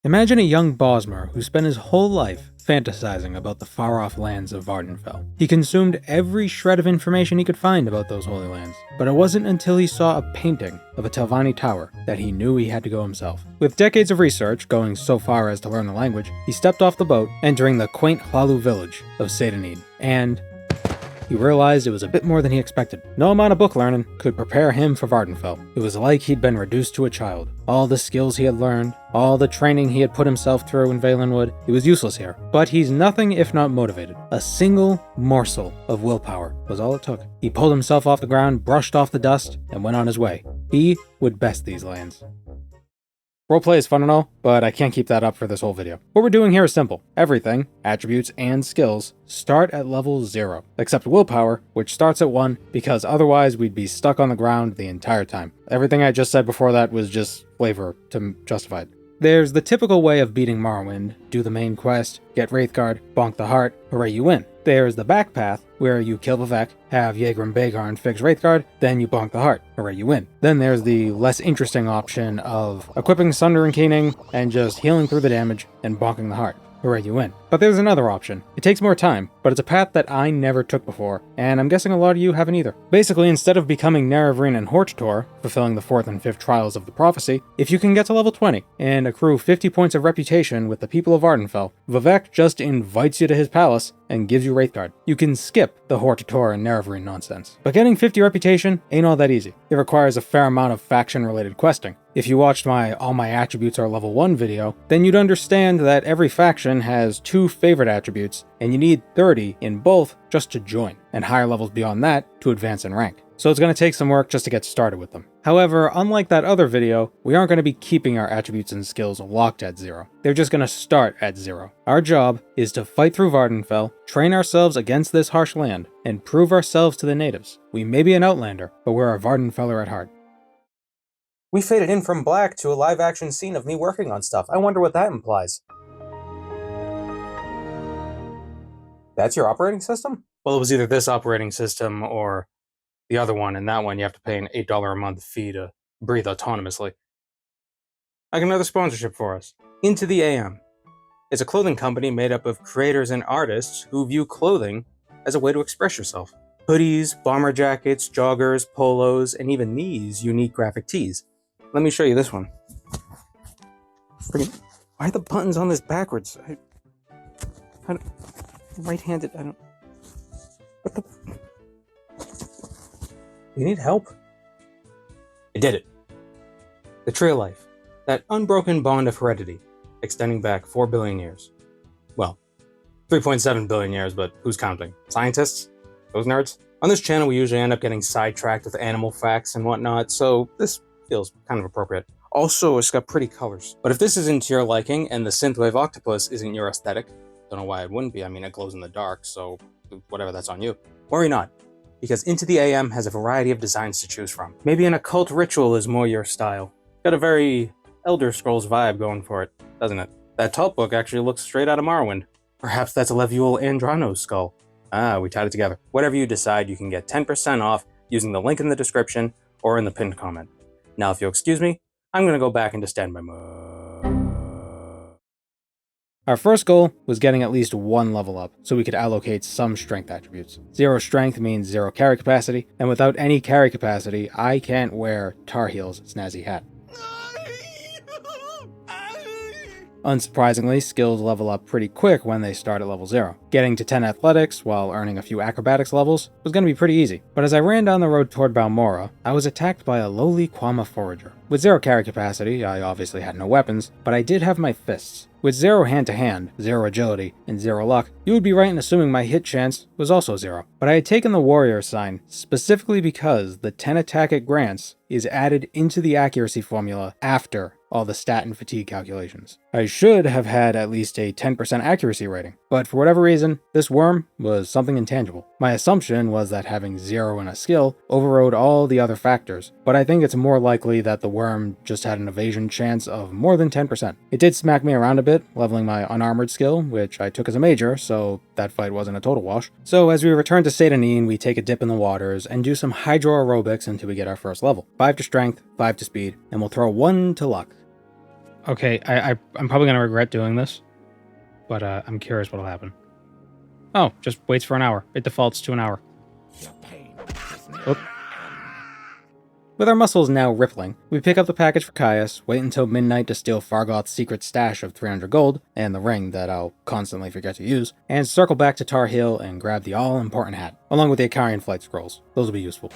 Imagine a young Bosmer who spent his whole life fantasizing about the far-off lands of Vardenfell. He consumed every shred of information he could find about those holy lands, but it wasn't until he saw a painting of a Telvanni tower that he knew he had to go himself. With decades of research, going so far as to learn the language, he stepped off the boat, entering the quaint Hlalu village of Seydanid, and he realized it was a bit more than he expected. No amount of book learning could prepare him for Vardenfell. It was like he'd been reduced to a child. All the skills he had learned, all the training he had put himself through in Valenwood, it was useless here. But he's nothing if not motivated. A single morsel of willpower was all it took. He pulled himself off the ground, brushed off the dust, and went on his way. He would best these lands. Roleplay is fun and all, but I can't keep that up for this whole video. What we're doing here is simple. Everything, attributes and skills, start at level 0, except willpower, which starts at 1, because otherwise we'd be stuck on the ground the entire time. Everything I just said before that was just flavor to justify it. There's the typical way of beating Morrowind: do the main quest, get Wraithguard, bonk the heart, hooray you win. There's the back path, where you kill Vivec, have Yagrim Bagarn fix Wraithguard, then you bonk the heart, hooray you win. Then there's the less interesting option of equipping Sunder and Keening, and just healing through the damage, and bonking the heart, hooray you win. But there's another option. It takes more time, but it's a path that I never took before, and I'm guessing a lot of you haven't either. Basically, instead of becoming Nerevarine and Hortator, fulfilling the 4th and 5th trials of the prophecy, if you can get to level 20, and accrue 50 points of reputation with the people of Vardenfell, Vivec just invites you to his palace, and gives you Wraithguard. You can skip the Hortator and Nerevarine nonsense. But getting 50 reputation ain't all that easy. It requires a fair amount of faction-related questing. If you watched my All My Attributes Are Level 1 video, then you'd understand that every faction has 2 favorite attributes, and you need 30 in both just to join, and higher levels beyond that to advance in rank. So it's going to take some work just to get started with them. However, unlike that other video, we aren't going to be keeping our attributes and skills locked at 0. They're just going to start at 0. Our job is to fight through Vardenfell, train ourselves against this harsh land, and prove ourselves to the natives. We may be an Outlander, but we're a Vardenfeller at heart. We faded in from black to a live-action scene of me working on stuff. I wonder what that implies. That's your operating system? Well, it was either this operating system or the other one, and that one you have to pay an $8 a month fee to breathe autonomously. I got another sponsorship for us. Into the AM. It's a clothing company made up of creators and artists who view clothing as a way to express yourself. Hoodies, bomber jackets, joggers, polos, and even these unique graphic tees. Let me show you this one. Why are the buttons on this backwards? Right-handed, I don't... What the... You need help? I did it. The Tree of Life. That unbroken bond of heredity, extending back 4 billion years. Well, 3.7 billion years, but who's counting? Scientists? Those nerds? On this channel, we usually end up getting sidetracked with animal facts and whatnot, so this feels kind of appropriate. Also, it's got pretty colors. But if this isn't to your liking, and the synthwave octopus isn't your aesthetic, don't know why it wouldn't be. I mean, it glows in the dark, so whatever, that's on you. Worry not, because Into the AM has a variety of designs to choose from. Maybe an occult ritual is more your style. Got a very Elder Scrolls vibe going for it, doesn't it? That top book actually looks straight out of Morrowind. Perhaps that's a Levuel Andrano's skull. Ah, we tied it together. Whatever you decide, you can get 10% off using the link in the description or in the pinned comment. Now, if you'll excuse me, I'm gonna go back into standby mode. Our first goal was getting at least 1 level up, so we could allocate some strength attributes. 0 strength means 0 carry capacity, and without any carry capacity, I can't wear Tar Heel's snazzy hat. Unsurprisingly, skills level up pretty quick when they start at level 0. Getting to 10 athletics, while earning a few acrobatics levels, was going to be pretty easy. But as I ran down the road toward Balmora, I was attacked by a lowly Quama forager. With 0 carry capacity, I obviously had no weapons, but I did have my fists. With 0 hand-to-hand, 0 agility, and 0 luck, you would be right in assuming my hit chance was also 0. But I had taken the warrior sign specifically because the 10 attack it grants is added into the accuracy formula after all the stat and fatigue calculations. I should have had at least a 10% accuracy rating, but for whatever reason, this worm was something intangible. My assumption was that having 0 in a skill overrode all the other factors, but I think it's more likely that the worm just had an evasion chance of more than 10%. It did smack me around a bit, leveling my unarmored skill, which I took as a major, so that fight wasn't a total wash. So as we return to Seydanid, we take a dip in the waters and do some hydro aerobics until we get our first level. 5 to strength, 5 to speed, and we'll throw 1 to luck. Okay, I'm probably going to regret doing this, but I'm curious what'll happen. Oh, just waits for an hour. It defaults to an hour. Oop. With our muscles now rippling, we pick up the package for Caius, wait until midnight to steal Fargoth's secret stash of 300 gold, and the ring that I'll constantly forget to use, and circle back to Tar Heel and grab the all-important hat, along with the Icarian flight scrolls. Those will be useful.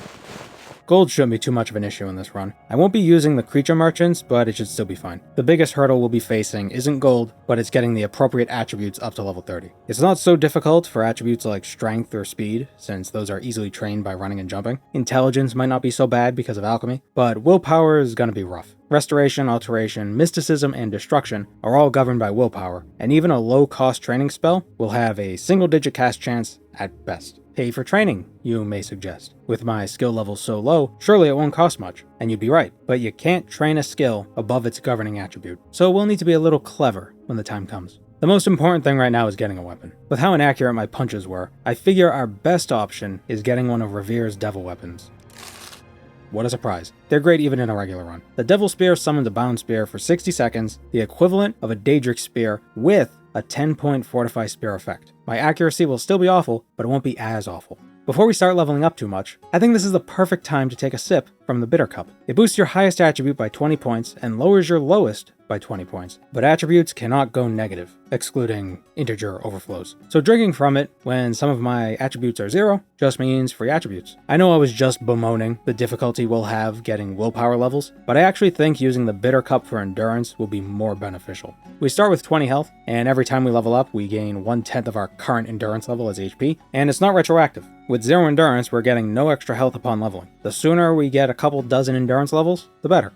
Gold shouldn't be too much of an issue in this run. I won't be using the creature merchants, but it should still be fine. The biggest hurdle we'll be facing isn't gold, but it's getting the appropriate attributes up to level 30. It's not so difficult for attributes like strength or speed, since those are easily trained by running and jumping. Intelligence might not be so bad because of alchemy, but willpower is gonna be rough. Restoration, alteration, mysticism, and destruction are all governed by willpower, and even a low-cost training spell will have a single-digit cast chance at best. Pay for training, you may suggest. With my skill level so low, surely it won't cost much, and you'd be right, but you can't train a skill above its governing attribute, so we'll need to be a little clever when the time comes. The most important thing right now is getting a weapon. With how inaccurate my punches were, I figure our best option is getting one of Revere's devil weapons. What a surprise. They're great even in a regular run. The Devil Spear summons a Bound Spear for 60 seconds, the equivalent of a Daedric Spear with a 10-point Fortify Spear effect. My accuracy will still be awful, but it won't be as awful. Before we start leveling up too much, I think this is the perfect time to take a sip from the Bitter Cup. It boosts your highest attribute by 20 points and lowers your lowest by 20 points, but attributes cannot go negative, excluding integer overflows. So drinking from it when some of my attributes are 0 just means free attributes. I know I was just bemoaning the difficulty we'll have getting willpower levels, but I actually think using the Bitter Cup for endurance will be more beneficial. We start with 20 health, and every time we level up, we gain 1/10 of our current endurance level as HP, and it's not retroactive. With 0 endurance, we're getting no extra health upon leveling. The sooner we get a couple dozen endurance levels, the better.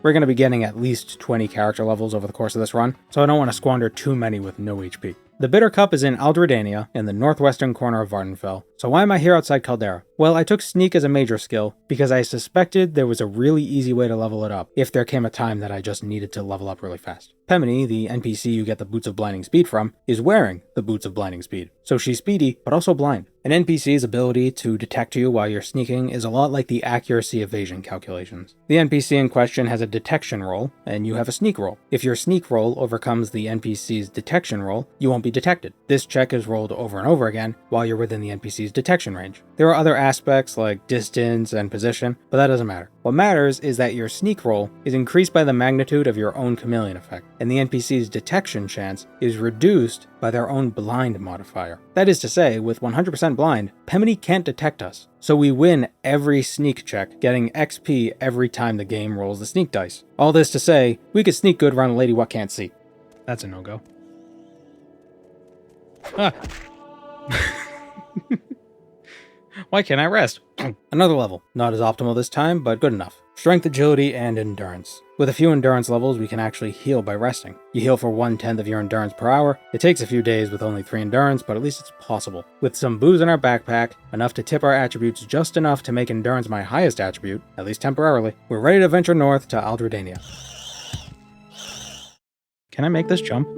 We're going to be getting at least 20 character levels over the course of this run, so I don't want to squander too many with no HP. The Bitter Cup is in Aldredania, in the northwestern corner of Vardenfell. So why am I here outside Caldera? Well, I took Sneak as a major skill, because I suspected there was a really easy way to level it up, if there came a time that I just needed to level up really fast. Pemini, the NPC you get the Boots of Blinding Speed from, is wearing the Boots of Blinding Speed. So she's speedy, but also blind. An NPC's ability to detect you while you're sneaking is a lot like the accuracy evasion calculations. The NPC in question has a detection roll, and you have a sneak roll. If your sneak roll overcomes the NPC's detection roll, you won't be detected. This check is rolled over and over again while you're within the NPC's detection range. There are other aspects like distance and position, but that doesn't matter. What matters is that your sneak roll is increased by the magnitude of your own chameleon effect, and the NPC's detection chance is reduced by their own blind modifier. That is to say, with 100% blind, Pemini can't detect us, so we win every sneak check, getting XP every time the game rolls the sneak dice. All this to say, we could sneak good around a lady what can't see. That's a no-go. Ah. Why can't I rest? Another level. Not as optimal this time, but good enough. Strength, agility, and endurance. With a few endurance levels, we can actually heal by resting. You heal for 1/10 of your endurance per hour. It takes a few days with only 3 endurance, but at least it's possible. With some booze in our backpack, enough to tip our attributes just enough to make endurance my highest attribute, at least temporarily, we're ready to venture north to Aldredania. Can I make this jump?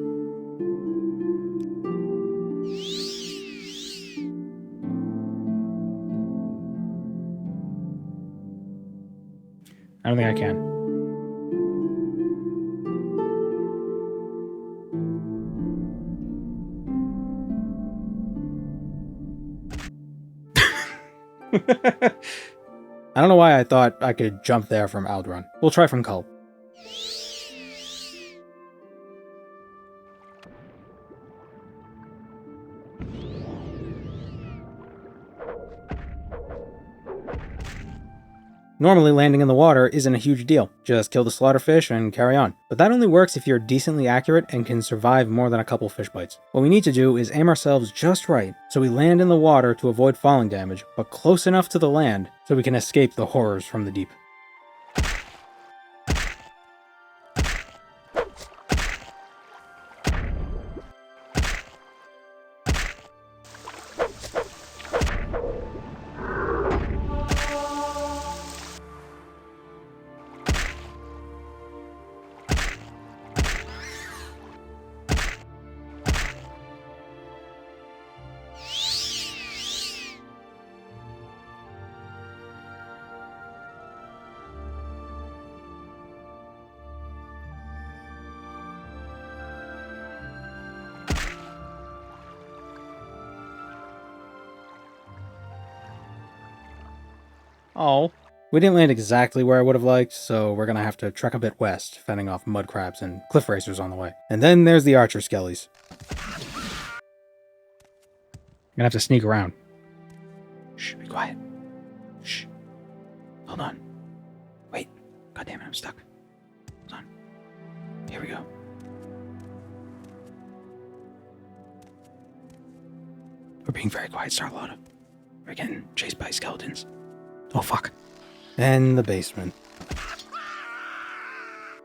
I don't think I can. I don't know why I thought I could jump there from Aldrun. We'll try from Cull. Normally landing in the water isn't a huge deal, just kill the slaughterfish and carry on. But that only works if you're decently accurate and can survive more than a couple fish bites. What we need to do is aim ourselves just right, so we land in the water to avoid falling damage, but close enough to the land so we can escape the horrors from the deep. Oh. We didn't land exactly where I would have liked, so we're gonna have to trek a bit west, fending off mud crabs and cliff racers on the way. And then there's the archer skellies. I'm gonna have to sneak around. Shh, be quiet. Shh. Hold on. Wait. God damn it, I'm stuck. Hold on. Here we go. We're being very quiet, Starlotta. We're getting chased by skeletons. Oh, fuck. And the basement.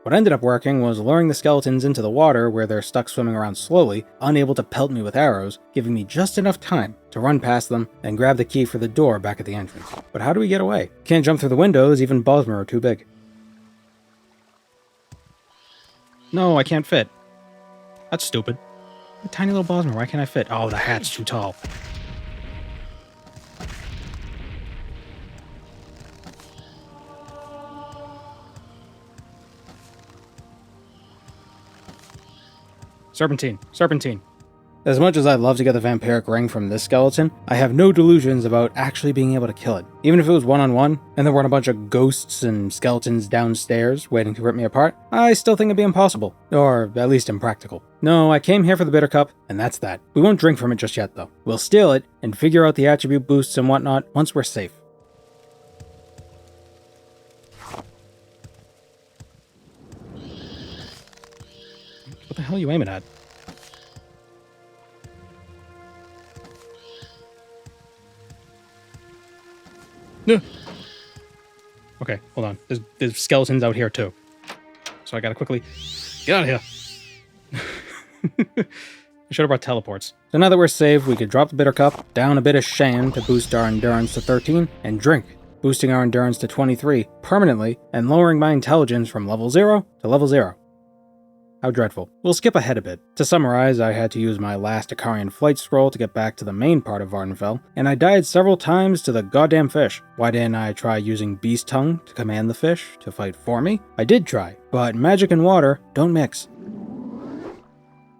What ended up working was luring the skeletons into the water where they're stuck swimming around slowly, unable to pelt me with arrows, giving me just enough time to run past them and grab the key for the door back at the entrance. But how do we get away? Can't jump through the windows, even Bosmer are too big. No, I can't fit. That's stupid. A tiny little Bosmer, why can't I fit? Oh, the hat's too tall. Serpentine. Serpentine. As much as I'd love to get the vampiric ring from this skeleton, I have no delusions about actually being able to kill it. Even if it was one-on-one, and there weren't a bunch of ghosts and skeletons downstairs waiting to rip me apart, I still think it'd be impossible. Or at least impractical. No, I came here for the bitter cup, and that's that. We won't drink from it just yet, though. We'll steal it, and figure out the attribute boosts and whatnot once we're safe. What the hell are you aiming at? No. Okay, hold on. There's skeletons out here too. So I gotta quickly get out of here. I should have brought teleports. So now that we're safe, we could drop the bitter cup, down a bit of Shan to boost our endurance to 13, and drink, boosting our endurance to 23 permanently, and lowering my intelligence from level 0 to level 0. How dreadful. We'll skip ahead a bit. To summarize, I had to use my last Icarian flight scroll to get back to the main part of Vardenfell, and I died several times to the goddamn fish. Why didn't I try using Beast Tongue to command the fish to fight for me? I did try, but magic and water don't mix.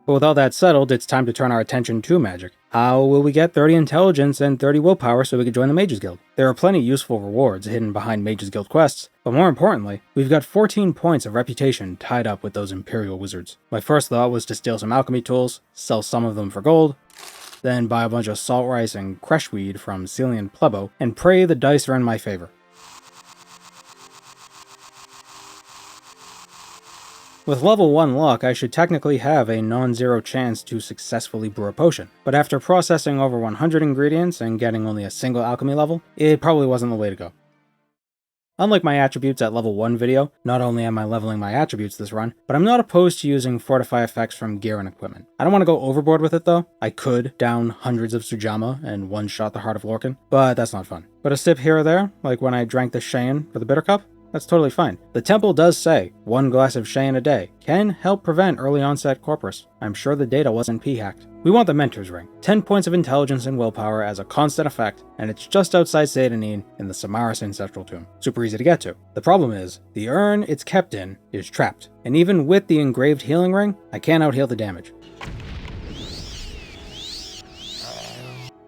But with all that settled, it's time to turn our attention to magic. How will we get 30 intelligence and 30 willpower so we can join the Mages Guild? There are plenty useful rewards hidden behind Mages Guild quests, but more importantly, we've got 14 points of reputation tied up with those Imperial wizards. My first thought was to steal some alchemy tools, sell some of them for gold, then buy a bunch of salt rice and creshweed from Celian Plebo, and pray the dice are in my favor. With level 1 luck, I should technically have a non-zero chance to successfully brew a potion, but after processing over 100 ingredients and getting only a single alchemy level, it probably wasn't the way to go. Unlike my attributes at level 1 video, not only am I leveling my attributes this run, but I'm not opposed to using fortify effects from gear and equipment. I don't want to go overboard with it though. I could down hundreds of Sujamma and one-shot the Heart of Lorcan, but that's not fun. But a sip here or there, like when I drank the Shan for the bitter cup, that's totally fine. The temple does say 1 glass of Shan a day can help prevent early onset corpus. I'm sure the data wasn't p-hacked. We want the Mentor's Ring. 10 points of intelligence and willpower as a constant effect, and it's just outside Seydanine in the Samaris Ancestral Tomb. Super easy to get to. The problem is, the urn it's kept in is trapped, and even with the engraved healing ring, I can't out-heal the damage.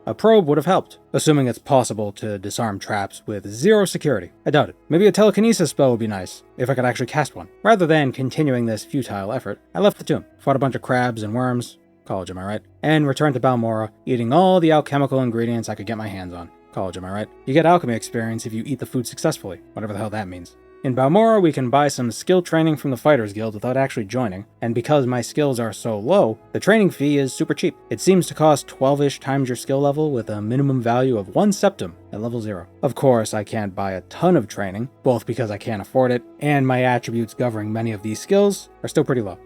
A probe would have helped, assuming it's possible to disarm traps with 0 security. I doubt it. Maybe a telekinesis spell would be nice, if I could actually cast one. Rather than continuing this futile effort, I left the tomb, fought a bunch of crabs and worms, college am I right, and returned to Balmora, eating all the alchemical ingredients I could get my hands on. College am I right? You get alchemy experience if you eat the food successfully, whatever the hell that means. In Balmora, we can buy some skill training from the Fighters Guild without actually joining, and because my skills are so low, the training fee is super cheap. It seems to cost 12-ish times your skill level with a minimum value of 1 septim at level 0. Of course, I can't buy a ton of training, both because I can't afford it, and my attributes governing many of these skills are still pretty low.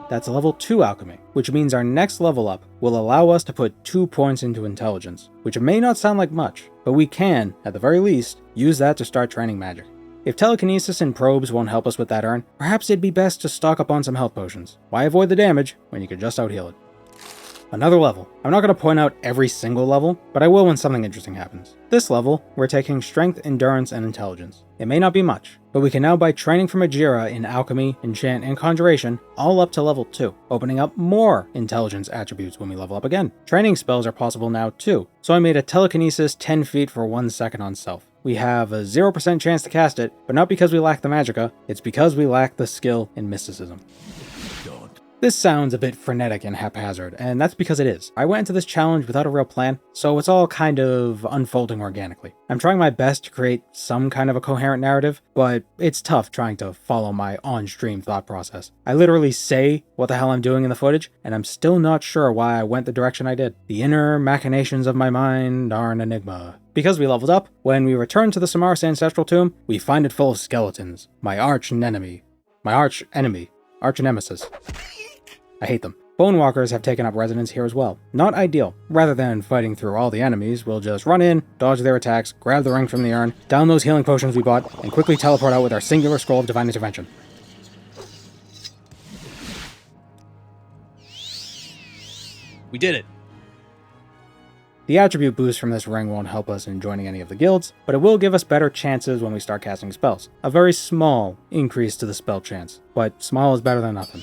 That's a level 2 alchemy, which means our next level up will allow us to put 2 points into intelligence, which may not sound like much, but we can, at the very least, use that to start training magic. If telekinesis and probes won't help us with that urn, perhaps it'd be best to stock up on some health potions. Why avoid the damage when you can just out-heal it? Another level. I'm not going to point out every single level, but I will when something interesting happens. This level, we're taking Strength, Endurance, and Intelligence. It may not be much, but we can now buy training from Ajira in Alchemy, Enchant, and Conjuration, all up to level 2, opening up more Intelligence attributes when we level up again. Training spells are possible now too, so I made a Telekinesis 10 feet for 1 second on Self. We have a 0% chance to cast it, but not because we lack the Magicka, it's because we lack the skill in Mysticism. This sounds a bit frenetic and haphazard, and that's because it is. I went into this challenge without a real plan, so it's all kind of unfolding organically. I'm trying my best to create some kind of a coherent narrative, but it's tough trying to follow my on-stream thought process. I literally say what the hell I'm doing in the footage, and I'm still not sure why I went the direction I did. The inner machinations of my mind are an enigma. Because we leveled up, when we return to the Samaris Ancestral Tomb, we find it full of skeletons. My arch-nemesis. Arch-nemesis. I hate them. Bonewalkers have taken up residence here as well. Not ideal. Rather than fighting through all the enemies, we'll just run in, dodge their attacks, grab the ring from the urn, down those healing potions we bought, and quickly teleport out with our singular scroll of divine intervention. We did it! The attribute boost from this ring won't help us in joining any of the guilds, but it will give us better chances when we start casting spells. A very small increase to the spell chance, but small is better than nothing.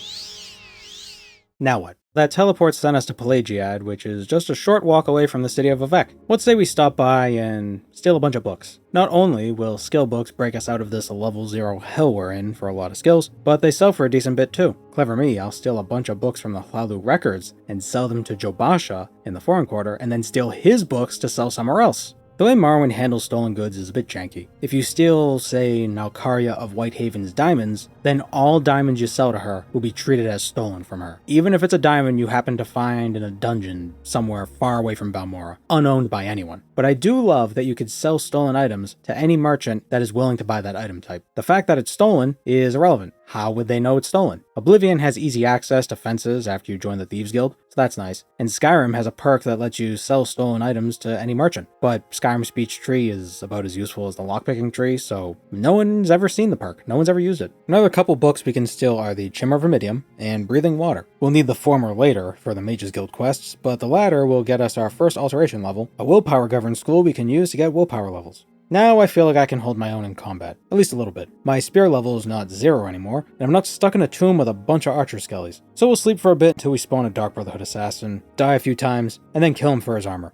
Now what? That teleport sent us to Pelagiad, which is just a short walk away from the city of Vivec. Let's say we stop by and steal a bunch of books. Not only will skill books break us out of this level 0 hell we're in for a lot of skills, but they sell for a decent bit too. Clever me, I'll steal a bunch of books from the Hlalu records and sell them to Jobasha in the Foreign Quarter, and then steal his books to sell somewhere else. The way Morrowind handles stolen goods is a bit janky. If you steal, say, Nalkaria of Whitehaven's diamonds, then all diamonds you sell to her will be treated as stolen from her, even if it's a diamond you happen to find in a dungeon somewhere far away from Balmora, unowned by anyone. But I do love that you could sell stolen items to any merchant that is willing to buy that item type. The fact that it's stolen is irrelevant. How would they know it's stolen? Oblivion has easy access to fences after you join the Thieves Guild, so that's nice. And Skyrim has a perk that lets you sell stolen items to any merchant. But Skyrim's speech tree is about as useful as the lockpicking tree, so no one's ever seen the perk. No one's ever used it. Another couple books we can steal are the Chimera Vermidium and Breathing Water. We'll need the former later for the Mages Guild quests, but the latter will get us our first alteration level, a willpower governed school we can use to get willpower levels. Now I feel like I can hold my own in combat, at least a little bit. My spear level is not 0 anymore, and I'm not stuck in a tomb with a bunch of archer skellies. So we'll sleep for a bit until we spawn a Dark Brotherhood assassin, die a few times, and then kill him for his armor.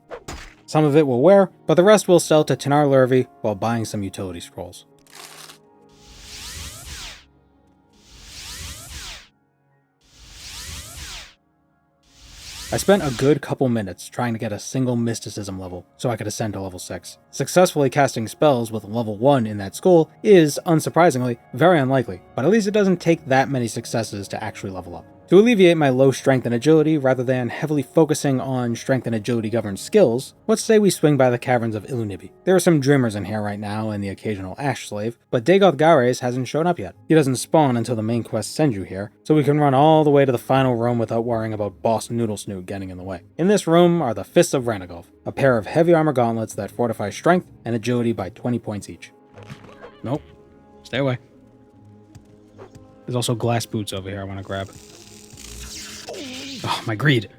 Some of it we'll wear, but the rest we'll sell to Tanar Lurvi while buying some utility scrolls. I spent a good couple minutes trying to get a single mysticism level so I could ascend to level 6. Successfully casting spells with level 1 in that school is, unsurprisingly, very unlikely, but at least it doesn't take that many successes to actually level up. To alleviate my low strength and agility, rather than heavily focusing on strength and agility governed skills, let's say we swing by the caverns of Ilunibi. There are some dreamers in here right now and the occasional ash slave, but Dagoth Gares hasn't shown up yet. He doesn't spawn until the main quest sends you here, so we can run all the way to the final room without worrying about Boss Noodle Snoot getting in the way. In this room are the Fists of Ranagolf, a pair of heavy armor gauntlets that fortify strength and agility by 20 points each. Nope. Stay away. There's also glass boots over here I want to grab. Oh, my greed.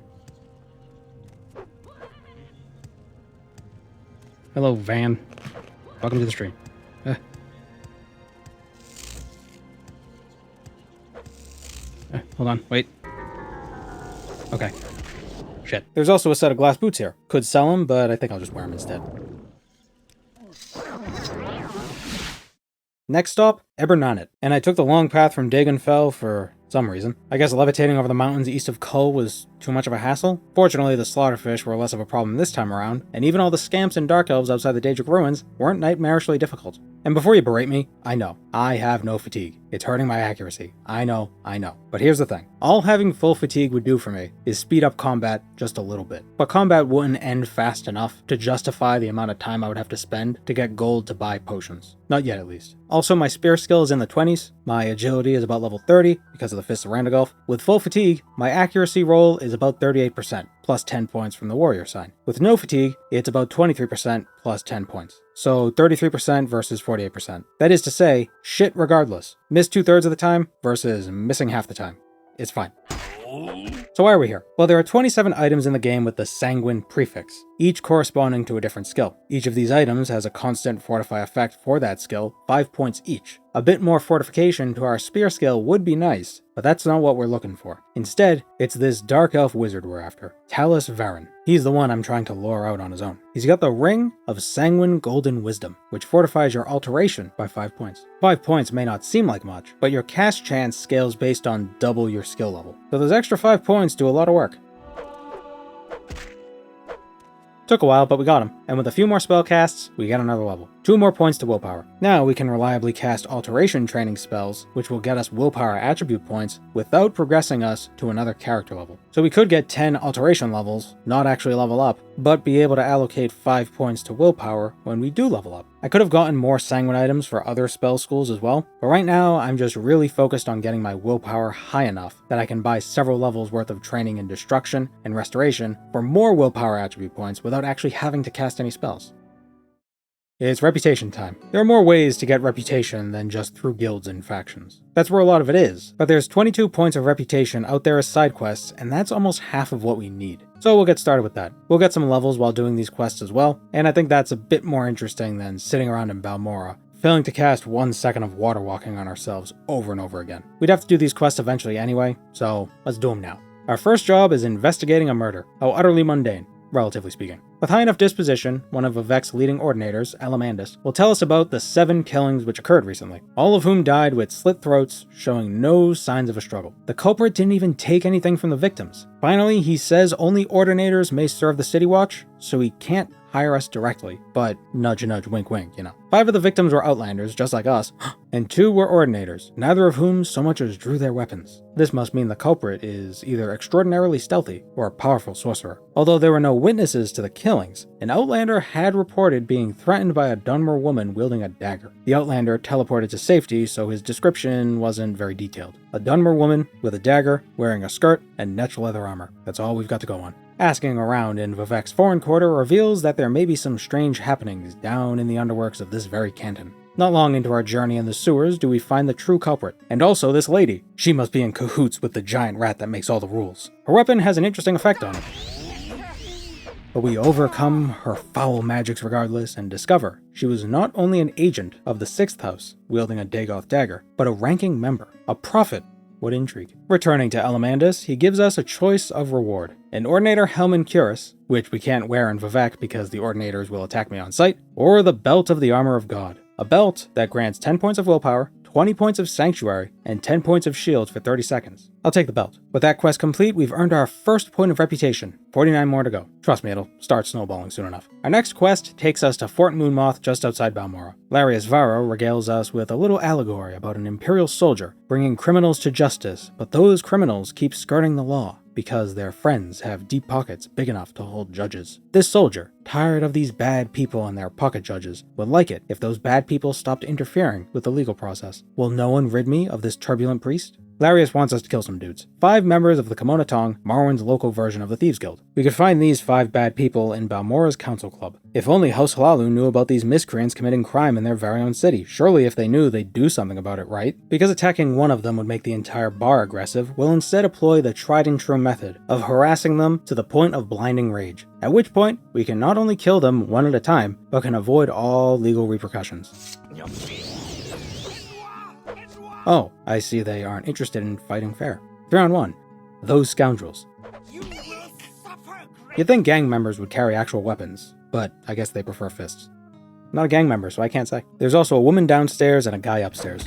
Hello, Van. Welcome to the stream. Hold on, wait. Okay. Shit. There's also a set of glass boots here. Could sell them, but I think I'll just wear them instead. Next stop, Ebernanet, and I took the long path from Dagonfell for some reason. I guess levitating over the mountains east of Kull was too much of a hassle. Fortunately, the slaughterfish were less of a problem this time around, and even all the scamps and dark elves outside the Daedric ruins weren't nightmarishly difficult. And before you berate me, I know. I have no fatigue. It's hurting my accuracy. I know. But here's the thing. All having full fatigue would do for me is speed up combat just a little bit. But combat wouldn't end fast enough to justify the amount of time I would have to spend to get gold to buy potions. Not yet, at least. Also, my spear skill is in the 20s. My agility is about level 30 because of the Fists of Ranagolf. With full fatigue, my accuracy roll is about 38%, plus 10 points from the warrior sign. With no fatigue, it's about 23% plus 10 points. So 33% versus 48%. That is to say, shit regardless. Miss 2/3 of the time versus missing half the time. It's fine. So why are we here? Well, there are 27 items in the game with the Sanguine prefix, each corresponding to a different skill. Each of these items has a constant fortify effect for that skill, 5 points each. A bit more fortification to our spear skill would be nice, but that's not what we're looking for. Instead, it's this dark elf wizard we're after, Farron. He's the one I'm trying to lure out on his own. He's got the Ring of Sanguine Golden Wisdom, which fortifies your alteration by 5 points. 5 points may not seem like much, but your cast chance scales based on double your skill level. So those extra 5 points do a lot of work. Took a while, but we got him, and with a few more spell casts, we get another level. 2 more points to willpower. Now we can reliably cast alteration training spells, which will get us willpower attribute points without progressing us to another character level. So we could get 10 alteration levels, not actually level up, but be able to allocate 5 points to willpower when we do level up. I could have gotten more sanguine items for other spell schools as well, but right now I'm just really focused on getting my willpower high enough that I can buy several levels worth of training in destruction and restoration for more willpower attribute points without actually having to cast any spells. It's reputation time. There are more ways to get reputation than just through guilds and factions. That's where a lot of it is, but there's 22 points of reputation out there as side quests, and that's almost half of what we need. So we'll get started with that. We'll get some levels while doing these quests as well, and I think that's a bit more interesting than sitting around in Balmora, failing to cast 1 second of water walking on ourselves over and over again. We'd have to do these quests eventually anyway, so let's do them now. Our first job is investigating a murder. How utterly mundane, relatively speaking. With high enough disposition, one of Vivek's leading ordinators, Alamandus, will tell us about the 7 killings which occurred recently, all of whom died with slit throats, showing no signs of a struggle. The culprit didn't even take anything from the victims. Finally, he says only ordinators may serve the city watch, so he can't hire us directly, but nudge nudge wink wink, you know. 5 of the victims were outlanders, just like us, and 2 were ordinators, neither of whom so much as drew their weapons. This must mean the culprit is either extraordinarily stealthy or a powerful sorcerer. Although there were no witnesses to the killings, an outlander had reported being threatened by a Dunmer woman wielding a dagger. The outlander teleported to safety, so his description wasn't very detailed. A Dunmer woman with a dagger, wearing a skirt, and netch leather armor. That's all we've got to go on. Asking around in Vivek's foreign quarter reveals that there may be some strange happenings down in the underworks of this very canton. Not long into our journey in the sewers do we find the true culprit, and also this lady. She must be in cahoots with the giant rat that makes all the rules. Her weapon has an interesting effect on it. But we overcome her foul magics regardless and discover she was not only an agent of the 6th house, wielding a Dagoth dagger, but a ranking member, a prophet. What intrigue. Returning to Alamandus, he gives us a choice of reward. An Ordinator Helm and Cuirass, which we can't wear in Vivek because the Ordinators will attack me on sight, or the Belt of the Armor of God. A belt that grants 10 points of willpower, 20 points of Sanctuary, and 10 points of shield for 30 seconds. I'll take the belt. With that quest complete, we've earned our first point of reputation. 49 more to go. Trust me, it'll start snowballing soon enough. Our next quest takes us to Fort Moonmoth just outside Balmora. Larius Varro regales us with a little allegory about an Imperial soldier bringing criminals to justice, but those criminals keep skirting the law because their friends have deep pockets big enough to hold judges. This soldier, tired of these bad people and their pocket judges, would like it if those bad people stopped interfering with the legal process. Will no one rid me of this turbulent priest? Larius wants us to kill some dudes. 5 members of the Kimona Tong, Morrowind's local version of the Thieves Guild. We could find these 5 bad people in Balmora's council club. If only House Halalu knew about these miscreants committing crime in their very own city. Surely if they knew, they'd do something about it, right? Because attacking one of them would make the entire bar aggressive, we'll instead employ the tried and true method of harassing them to the point of blinding rage. At which point, we can not only kill them one at a time, but can avoid all legal repercussions. Oh, I see they aren't interested in fighting fair. 3-on-1. Those scoundrels. You'd think gang members would carry actual weapons, but I guess they prefer fists. I'm not a gang member, so I can't say. There's also a woman downstairs and a guy upstairs.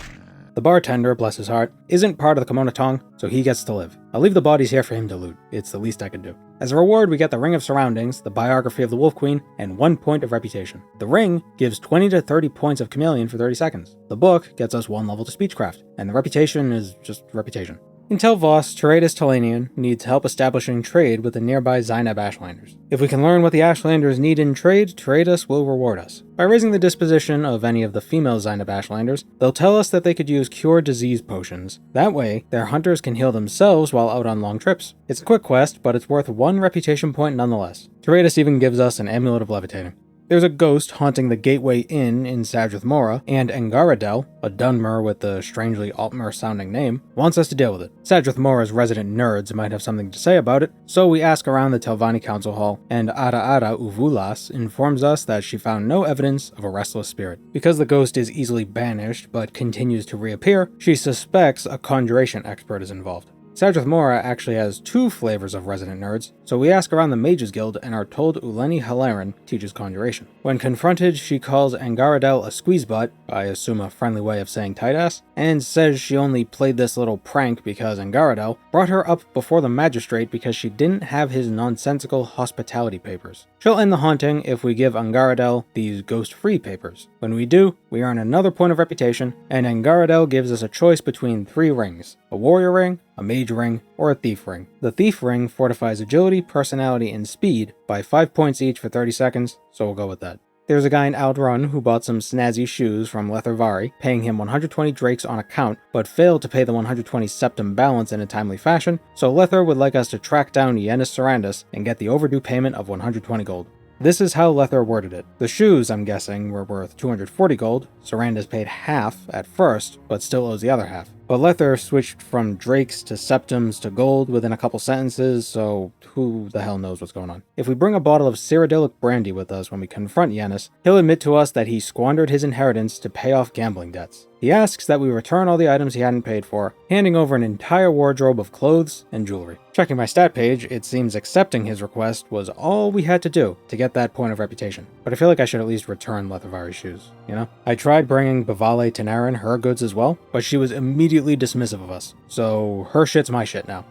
The bartender, bless his heart, isn't part of the Kimona Tong, so he gets to live. I'll leave the bodies here for him to loot. It's the least I could do. As a reward, we get the Ring of Surroundings, the biography of the Wolf Queen, and 1 point of reputation. The ring gives 20 to 30 points of chameleon for 30 seconds. The book gets us 1 level to speechcraft, and the reputation is just reputation. Until Voss, Turatus Talanian needs help establishing trade with the nearby Zainab Ashlanders. If we can learn what the Ashlanders need in trade, Turatus will reward us. By raising the disposition of any of the female Zainab Ashlanders, they'll tell us that they could use cure disease potions. That way, their hunters can heal themselves while out on long trips. It's a quick quest, but it's worth 1 reputation point nonetheless. Turatus even gives us an amulet of levitating. There's a ghost haunting the Gateway Inn in Sadrith Mora, and Angaradel, a Dunmer with a strangely Altmer-sounding name, wants us to deal with it. Sadrith Mora's resident nerds might have something to say about it, so we ask around the Telvanni Council Hall, and Ara Uvulas informs us that she found no evidence of a restless spirit. Because the ghost is easily banished but continues to reappear, she suspects a conjuration expert is involved. Sadrith Mora actually has 2 flavors of resident nerds, so we ask around the Mages Guild and are told Uleni Halaran teaches conjuration. When confronted, she calls Angaradel a squeezebutt, I assume a friendly way of saying tight ass, and says she only played this little prank because Angaradel brought her up before the magistrate because she didn't have his nonsensical hospitality papers. She'll end the haunting if we give Angaradel these ghost-free papers. When we do, we earn another point of reputation, and Angaradel gives us a choice between 3 rings: a warrior ring, a mage ring, or a thief ring. The thief ring fortifies agility, personality, and speed by 5 points each for 30 seconds, so we'll go with that. There's a guy in Outrun who bought some snazzy shoes from Lethervari, paying him 120 drakes on account, but failed to pay the 120 septim balance in a timely fashion, so Lether would like us to track down Yennis Sarandis and get the overdue payment of 120 gold. This is how Lether worded it. The shoes, I'm guessing, were worth 240 gold. Sarandis paid half at first, but still owes the other half. But Lether switched from drakes to septims to gold within a couple sentences, so who the hell knows what's going on. If we bring a bottle of Cyrodiilic brandy with us when we confront Yennis, he'll admit to us that he squandered his inheritance to pay off gambling debts. He asks that we return all the items he hadn't paid for, handing over an entire wardrobe of clothes and jewelry. Checking my stat page, it seems accepting his request was all we had to do to get that point of reputation. But I feel like I should at least return Lethervari's shoes, you know? I tried bringing Bavale Tanarin her goods as well, but she was immediately dismissive of us, so her shit's my shit now.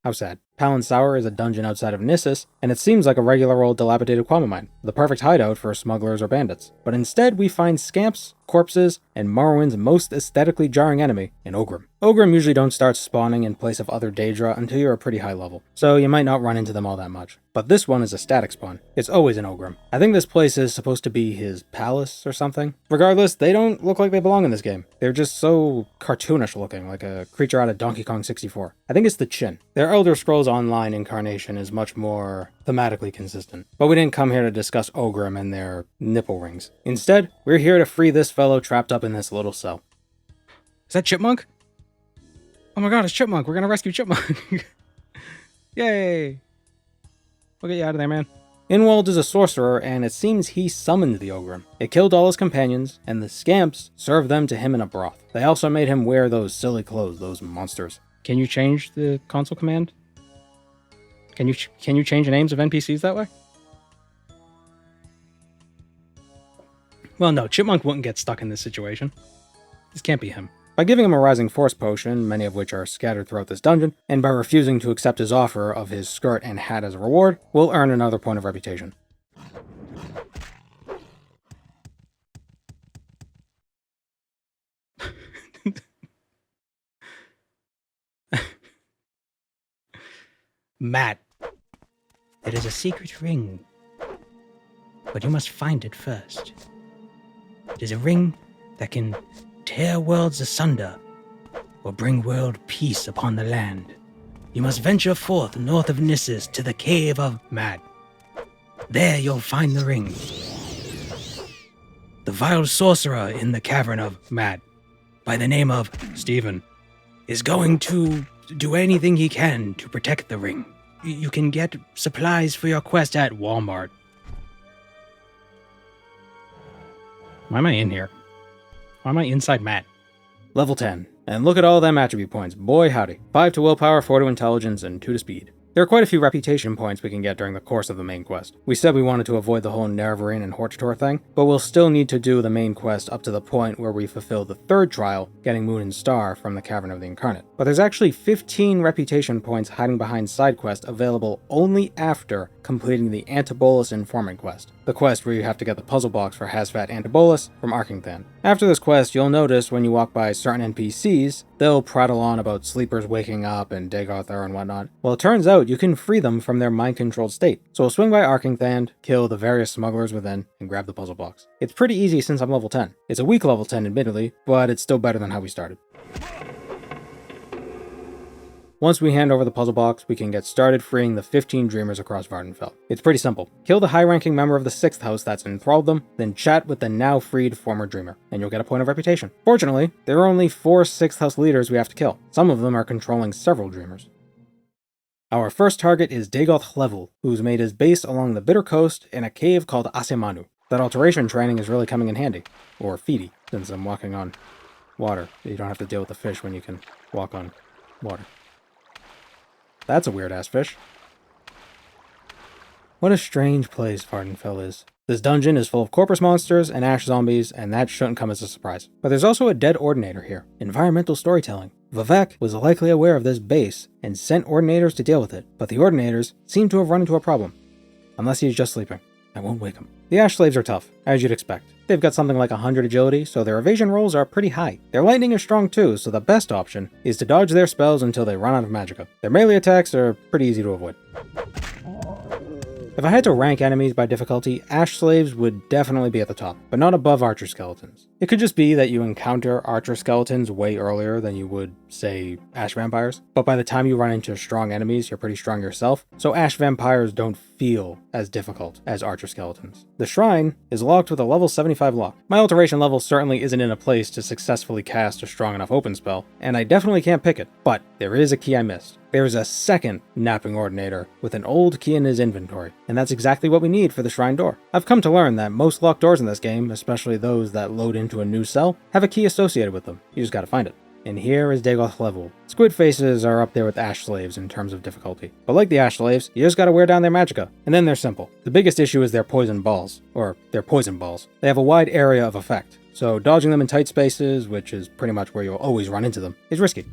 How sad. Palin Sour is a dungeon outside of Nissus, and it seems like a regular old dilapidated Quama mine, the perfect hideout for smugglers or bandits. But instead we find scamps, corpses, and Morrowind's most aesthetically jarring enemy, an Ogrim. Ogrim usually don't start spawning in place of other Daedra until you're a pretty high level, so you might not run into them all that much. But this one is a static spawn. It's always an Ogrim. I think this place is supposed to be his palace or something. Regardless, they don't look like they belong in this game. They're just so cartoonish looking, like a creature out of Donkey Kong 64. I think it's the chin. Their Elder Scrolls Online incarnation is much more thematically consistent. But we didn't come here to discuss Ogrim and their nipple rings. Instead, we're here to free this fellow trapped up in this little cell. Is that Chipmunk? Oh my god, it's Chipmunk. We're gonna rescue Chipmunk. Yay! We'll get you out of there, man. Inwald is a sorcerer, and it seems he summoned the Ogrim. It killed all his companions, and the scamps served them to him in a broth. They also made him wear those silly clothes, those monsters. Can you change the console command? Can you change the names of NPCs that way? Well, no, Chipmunk wouldn't get stuck in this situation. This can't be him. By giving him a Rising Force potion, many of which are scattered throughout this dungeon, and by refusing to accept his offer of his skirt and hat as a reward, we'll earn another point of reputation. Matt. It is a secret ring, but you must find it first. It is a ring that can tear worlds asunder or bring world peace upon the land. You must venture forth north of Nissus to the cave of Mad. There you'll find the ring. The vile sorcerer in the cavern of Mad, by the name of Stephen, is going to do anything he can to protect the ring. You can get supplies for your quest at Walmart. Why am I in here? Why am I inside Matt? Level 10. And look at all them attribute points. Boy howdy. 5 to willpower, 4 to intelligence, and 2 to speed. There are quite a few reputation points we can get during the course of the main quest. We said we wanted to avoid the whole Nerevarine and Hortator thing, but we'll still need to do the main quest up to the point where we fulfill the third trial, getting Moon and Star from the Cavern of the Incarnate. But there's actually 15 reputation points hiding behind side quests available only after completing the Antibolus Informant quest, the quest where you have to get the puzzle box for Hasvat Antibolus from Arkingthan. After this quest, you'll notice when you walk by certain NPCs, they'll prattle on about sleepers waking up and Dagothar and whatnot. Well, it turns out you can free them from their mind-controlled state. So we'll swing by Arkingthan, kill the various smugglers within, and grab the puzzle box. It's pretty easy since I'm level 10. It's a weak level 10 admittedly, but it's still better than how we started. Once we hand over the puzzle box, we can get started freeing the 15 dreamers across Vardenfell. It's pretty simple. Kill the high-ranking member of the 6th house that's enthralled them, then chat with the now freed former dreamer, and you'll get a point of reputation. Fortunately, there are only 4 6th house leaders we have to kill. Some of them are controlling several dreamers. Our first target is Dagoth Hlevul, who's made his base along the Bitter Coast in a cave called Asemanu. That alteration training is really coming in handy. Or feedy, since I'm walking on water. You don't have to deal with the fish when you can walk on water. That's a weird-ass fish. What a strange place Vardenfell is. This dungeon is full of corpus monsters and ash zombies, and that shouldn't come as a surprise. But there's also a dead Ordinator here. Environmental storytelling. Vivek was likely aware of this base and sent Ordinators to deal with it, but the Ordinators seem to have run into a problem. Unless he's just sleeping. I won't wake him. The Ash Slaves are tough, as you'd expect. They've got something like 100 agility, so their evasion rolls are pretty high. Their lightning is strong too, so the best option is to dodge their spells until they run out of magicka. Their melee attacks are pretty easy to avoid. If I had to rank enemies by difficulty, Ash Slaves would definitely be at the top, but not above Archer Skeletons. It could just be that you encounter Archer Skeletons way earlier than you would, say, Ash Vampires, but by the time you run into strong enemies, you're pretty strong yourself, so Ash Vampires don't feel as difficult as Archer Skeletons. The Shrine is locked with a level 75 lock. My alteration level certainly isn't in a place to successfully cast a strong enough open spell, and I definitely can't pick it, but there is a key I missed. There's a second Napping Ordinator with an old key in his inventory, and that's exactly what we need for the Shrine door. I've come to learn that most locked doors in this game, especially those that load into a new cell, have a key associated with them. You just gotta find it. And here is Dagoth Hlevul. Squid Faces are up there with Ash Slaves in terms of difficulty. But like the Ash Slaves, you just gotta wear down their magicka, and then they're simple. The biggest issue is their poison balls, or their poison balls. They have a wide area of effect, so dodging them in tight spaces, which is pretty much where you'll always run into them, is risky.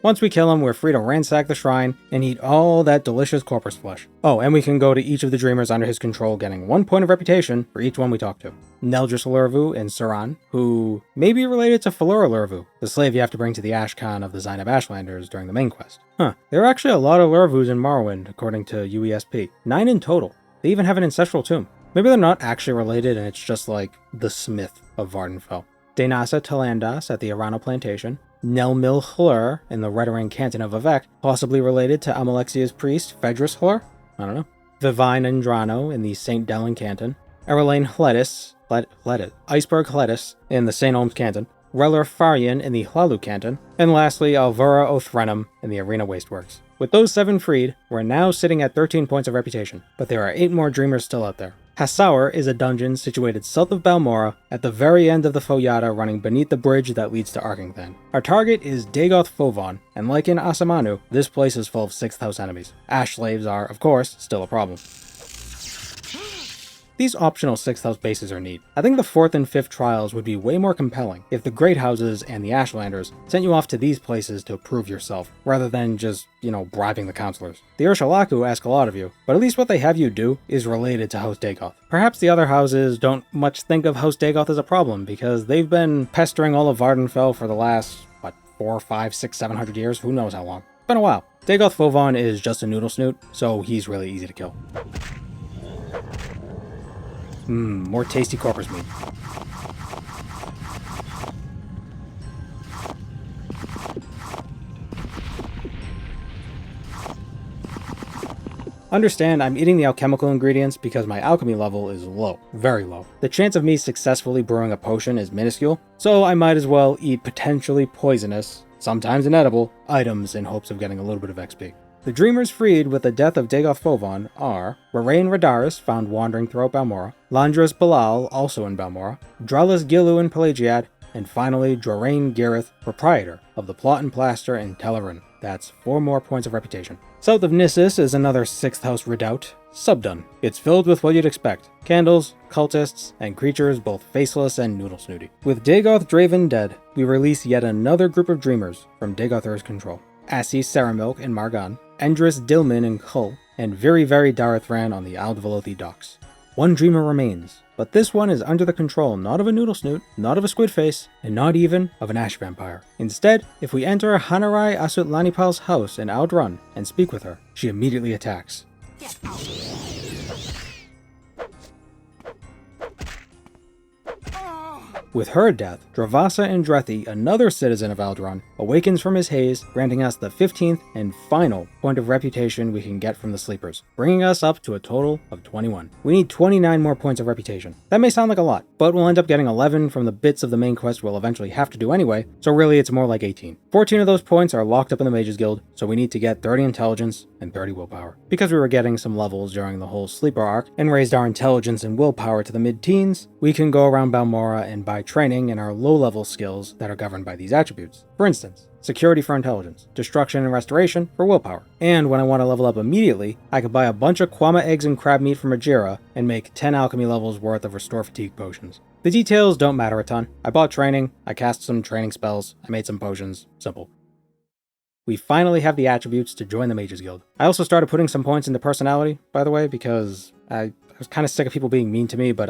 Once we kill him, we're free to ransack the shrine and eat all that delicious corpus flesh. Oh, and we can go to each of the dreamers under his control, getting 1 point of reputation for each one we talk to. Neldris Lurvu in Saran, who may be related to Falura Lurvu, the slave you have to bring to the Ashcan of the Zainab Ashlanders during the main quest. There are actually a lot of Lurvus in Morrowind, according to UESP. 9 in total. They even have an ancestral tomb. Maybe they're not actually related and it's just like the Smith of Vardenfell. Dainasa Talandas at the Arano Plantation. Nelmil Hlur in the Whiterun canton of Vivek, possibly related to Amalexia's priest, Fedrus Hlur? I don't know. Vivine Andrano in the St. Dellen canton. Erelaine Iceberg Hledis in the St. Olms canton. Reller Farron in the Hlalu canton. And lastly, Alvura Othrenum in the Arena Wasteworks. With those 7 freed, we're now sitting at 13 points of reputation, but there are 8 more dreamers still out there. Hassaur is a dungeon situated south of Balmora, at the very end of the Foyada running beneath the bridge that leads to Arkingthan. Our target is Dagoth Fovon, and like in Asemanu, this place is full of 6th house enemies. Ash Slaves are, of course, still a problem. These optional 6th house bases are neat. I think the 4th and 5th trials would be way more compelling if the Great Houses and the Ashlanders sent you off to these places to prove yourself, rather than just, bribing the counselors. The Urshalaku ask a lot of you, but at least what they have you do is related to House Dagoth. Perhaps the other houses don't much think of House Dagoth as a problem, because they've been pestering all of Vardenfell for the last, 4, 5, 6, 700 years? Who knows how long? It's been a while. Dagoth Fovon is just a noodle snoot, so he's really easy to kill. More tasty corpus meat. Understand, I'm eating the alchemical ingredients because my alchemy level is low, very low. The chance of me successfully brewing a potion is minuscule, so I might as well eat potentially poisonous, sometimes inedible, items in hopes of getting a little bit of XP. The dreamers freed with the death of Dagoth Fovon are Rarain Radaris, found wandering throughout Balmora, Landras Balal, also in Balmora, Dralas Gilu in Pelagiad, and finally Drorain Gareth, proprietor of the Plot and Plaster in Telerin. That's 4 more points of reputation. South of Nissus is another 6th house redoubt, Subdun. It's filled with what you'd expect: candles, cultists, and creatures both faceless and noodle snooty. With Dagoth Draven dead, we release yet another group of dreamers from Dagothur's control. Assi Saramilk in Margan, Endris Dilmin in Kull, and Very Darithran on the Aldvelothi docks. 1 dreamer remains, but this one is under the control not of a noodle snoot, not of a squid face, and not even of an ash vampire. Instead, if we enter Hanarai Asutlanipal's house in Aldrun and speak with her, she immediately attacks. With her death, Dravasa Andrethi, another citizen of Alderaan, awakens from his haze, granting us the 15th and final point of reputation we can get from the Sleepers, bringing us up to a total of 21. We need 29 more points of reputation. That may sound like a lot, but we'll end up getting 11 from the bits of the main quest we'll eventually have to do anyway, so really it's more like 18. 14 of those points are locked up in the Mages Guild, so we need to get 30 intelligence and 30 willpower. Because we were getting some levels during the whole Sleeper arc, and raised our intelligence and willpower to the mid-teens, we can go around Balmora and buy training in our low-level skills that are governed by these attributes. For instance, security for intelligence, destruction and restoration for willpower. And when I want to level up immediately, I could buy a bunch of Kwama eggs and crab meat from Ajira and make 10 alchemy levels worth of restore fatigue potions. The details don't matter a ton. I bought training, I cast some training spells, I made some potions, simple. We finally have the attributes to join the Mages Guild. I also started putting some points into personality, by the way, because I was kind of sick of people being mean to me, but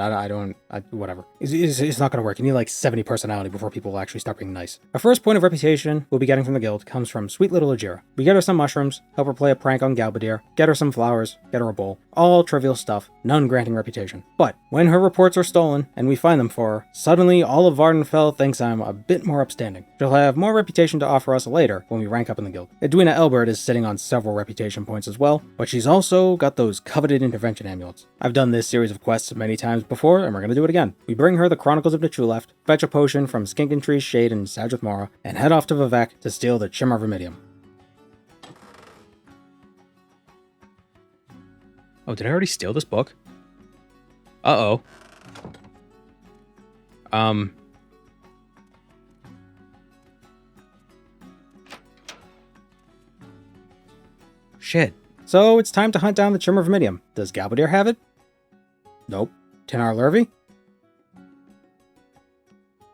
whatever. It's not going to work. You need like 70 personality before people will actually start being nice. Our first point of reputation we'll be getting from the guild comes from sweet little Ajira. We get her some mushrooms, help her play a prank on Galbadir, get her some flowers, get her a bowl. All trivial stuff, none granting reputation. But when her reports are stolen and we find them for her, suddenly all of Vardenfell thinks I'm a bit more upstanding. She'll have more reputation to offer us later when we rank up in the guild. Edwina Elbert is sitting on several reputation points as well, but she's also got those coveted intervention amulets. I've done this series of quests many times before, and we're gonna do it again. We bring her the Chronicles of Nichuleft, fetch a potion from Skinkentree's Shade and Sadrith Mora, and head off to Vivec to steal the Chimera Vermidium. Oh, did I already steal this book? Uh-oh. Shit. So it's time to hunt down the Chimera Vermidium. Does Galbadir have it? Nope. Tinar Lurvy?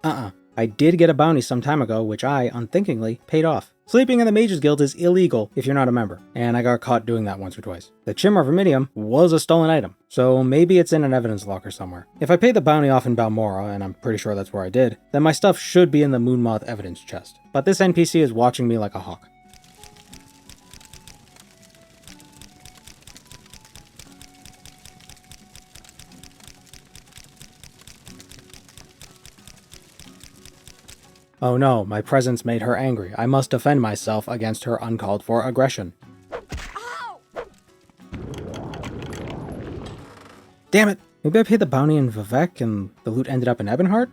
I did get a bounty some time ago, which I, unthinkingly, paid off. Sleeping in the Mages Guild is illegal if you're not a member, and I got caught doing that once or twice. The Chimera Vermidium was a stolen item, so maybe it's in an evidence locker somewhere. If I paid the bounty off in Balmora, and I'm pretty sure that's where I did, then my stuff should be in the Moonmoth evidence chest. But this NPC is watching me like a hawk. Oh no, my presence made her angry. I must defend myself against her uncalled for aggression. Ow! Damn it! Maybe I paid the bounty in Vivec and the loot ended up in Ebonheart?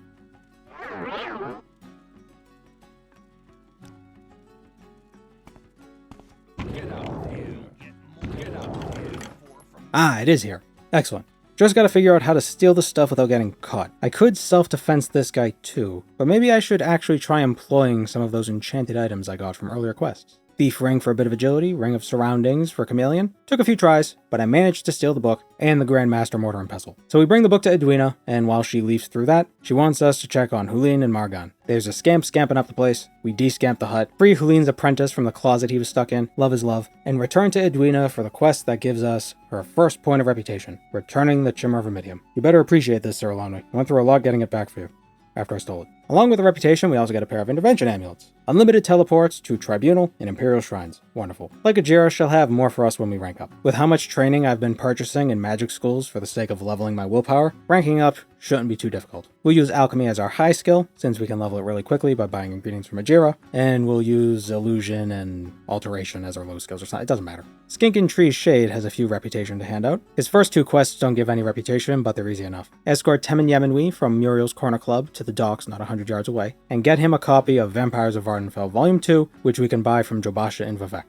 Ah, it is here. Excellent. Just gotta figure out how to steal the stuff without getting caught. I could self-defense this guy too, but maybe I should actually try employing some of those enchanted items I got from earlier quests. Thief Ring for a bit of agility, Ring of Surroundings for Chameleon. Took a few tries, but I managed to steal the book and the Grandmaster Mortar and Pestle. So we bring the book to Edwina, and while she leafs through that, she wants us to check on Hulin and Margan. There's a scamp scamping up the place, we descamp the hut, free Hulin's apprentice from the closet he was stuck in, love is love, and return to Edwina for the quest that gives us her first point of reputation, returning the Chimera Vermidium. You better appreciate this, Sir Alonwy. I went through a lot getting it back for you, after I stole it. Along with the reputation, we also get a pair of intervention amulets. Unlimited teleports to Tribunal and Imperial Shrines. Wonderful. Like Ajira, she'll have more for us when we rank up. With how much training I've been purchasing in magic schools for the sake of leveling my willpower, ranking up shouldn't be too difficult. We'll use Alchemy as our high skill, since we can level it really quickly by buying ingredients from Ajira, and we'll use Illusion and Alteration as our low skills or something. It doesn't matter. Skinkentree's Shade has a few reputation to hand out. His first two quests don't give any reputation, but they're easy enough. Escort Temin Yemenui from Muriel's Corner Club to the docks not 100 yards away, and get him a copy of Vampires of Vardenfell Volume 2, which we can buy from Jobasha in Vivec.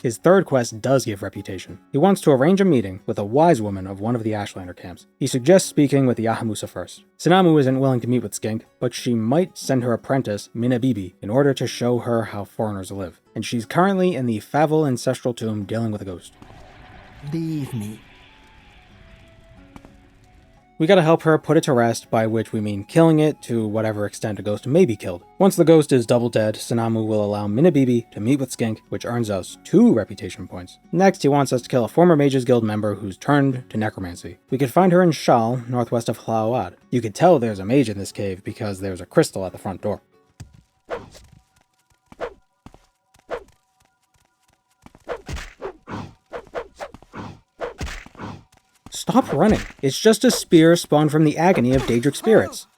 His third quest does give reputation. He wants to arrange a meeting with a wise woman of one of the Ashlander camps. He suggests speaking with the Yahamusa first. Sinamu isn't willing to meet with Skink, but she might send her apprentice, Minabibi, in order to show her how foreigners live. And she's currently in the Favel ancestral tomb dealing with a ghost. Leave me. We gotta help her put it to rest, by which we mean killing it to whatever extent a ghost may be killed. Once the ghost is double dead, Sinamu will allow Minabibi to meet with Skink, which earns us 2 reputation points. Next, he wants us to kill a former Mages Guild member who's turned to necromancy. We could find her in Shal, northwest of Hlaoad. You could tell there's a mage in this cave because there's a crystal at the front door. Stop running. It's just a spear spawned from the agony of Daedric spirits.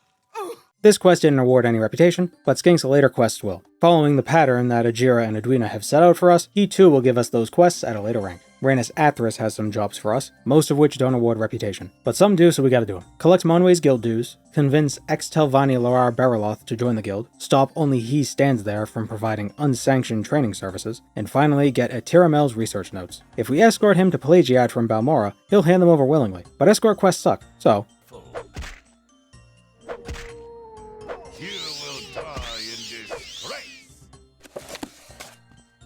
This quest didn't award any reputation, but Skink's later quests will. Following the pattern that Ajira and Edwina have set out for us, he too will give us those quests at a later rank. Rhaenys Athris has some jobs for us, most of which don't award reputation. But some do, so we gotta do them. Collect Monway's guild dues, convince ex-Telvanni Lorar Beriloth to join the guild, stop Only He Stands There from providing unsanctioned training services, and finally get Atiramel's research notes. If we escort him to Pelagiad from Balmora, he'll hand them over willingly, but escort quests suck, so...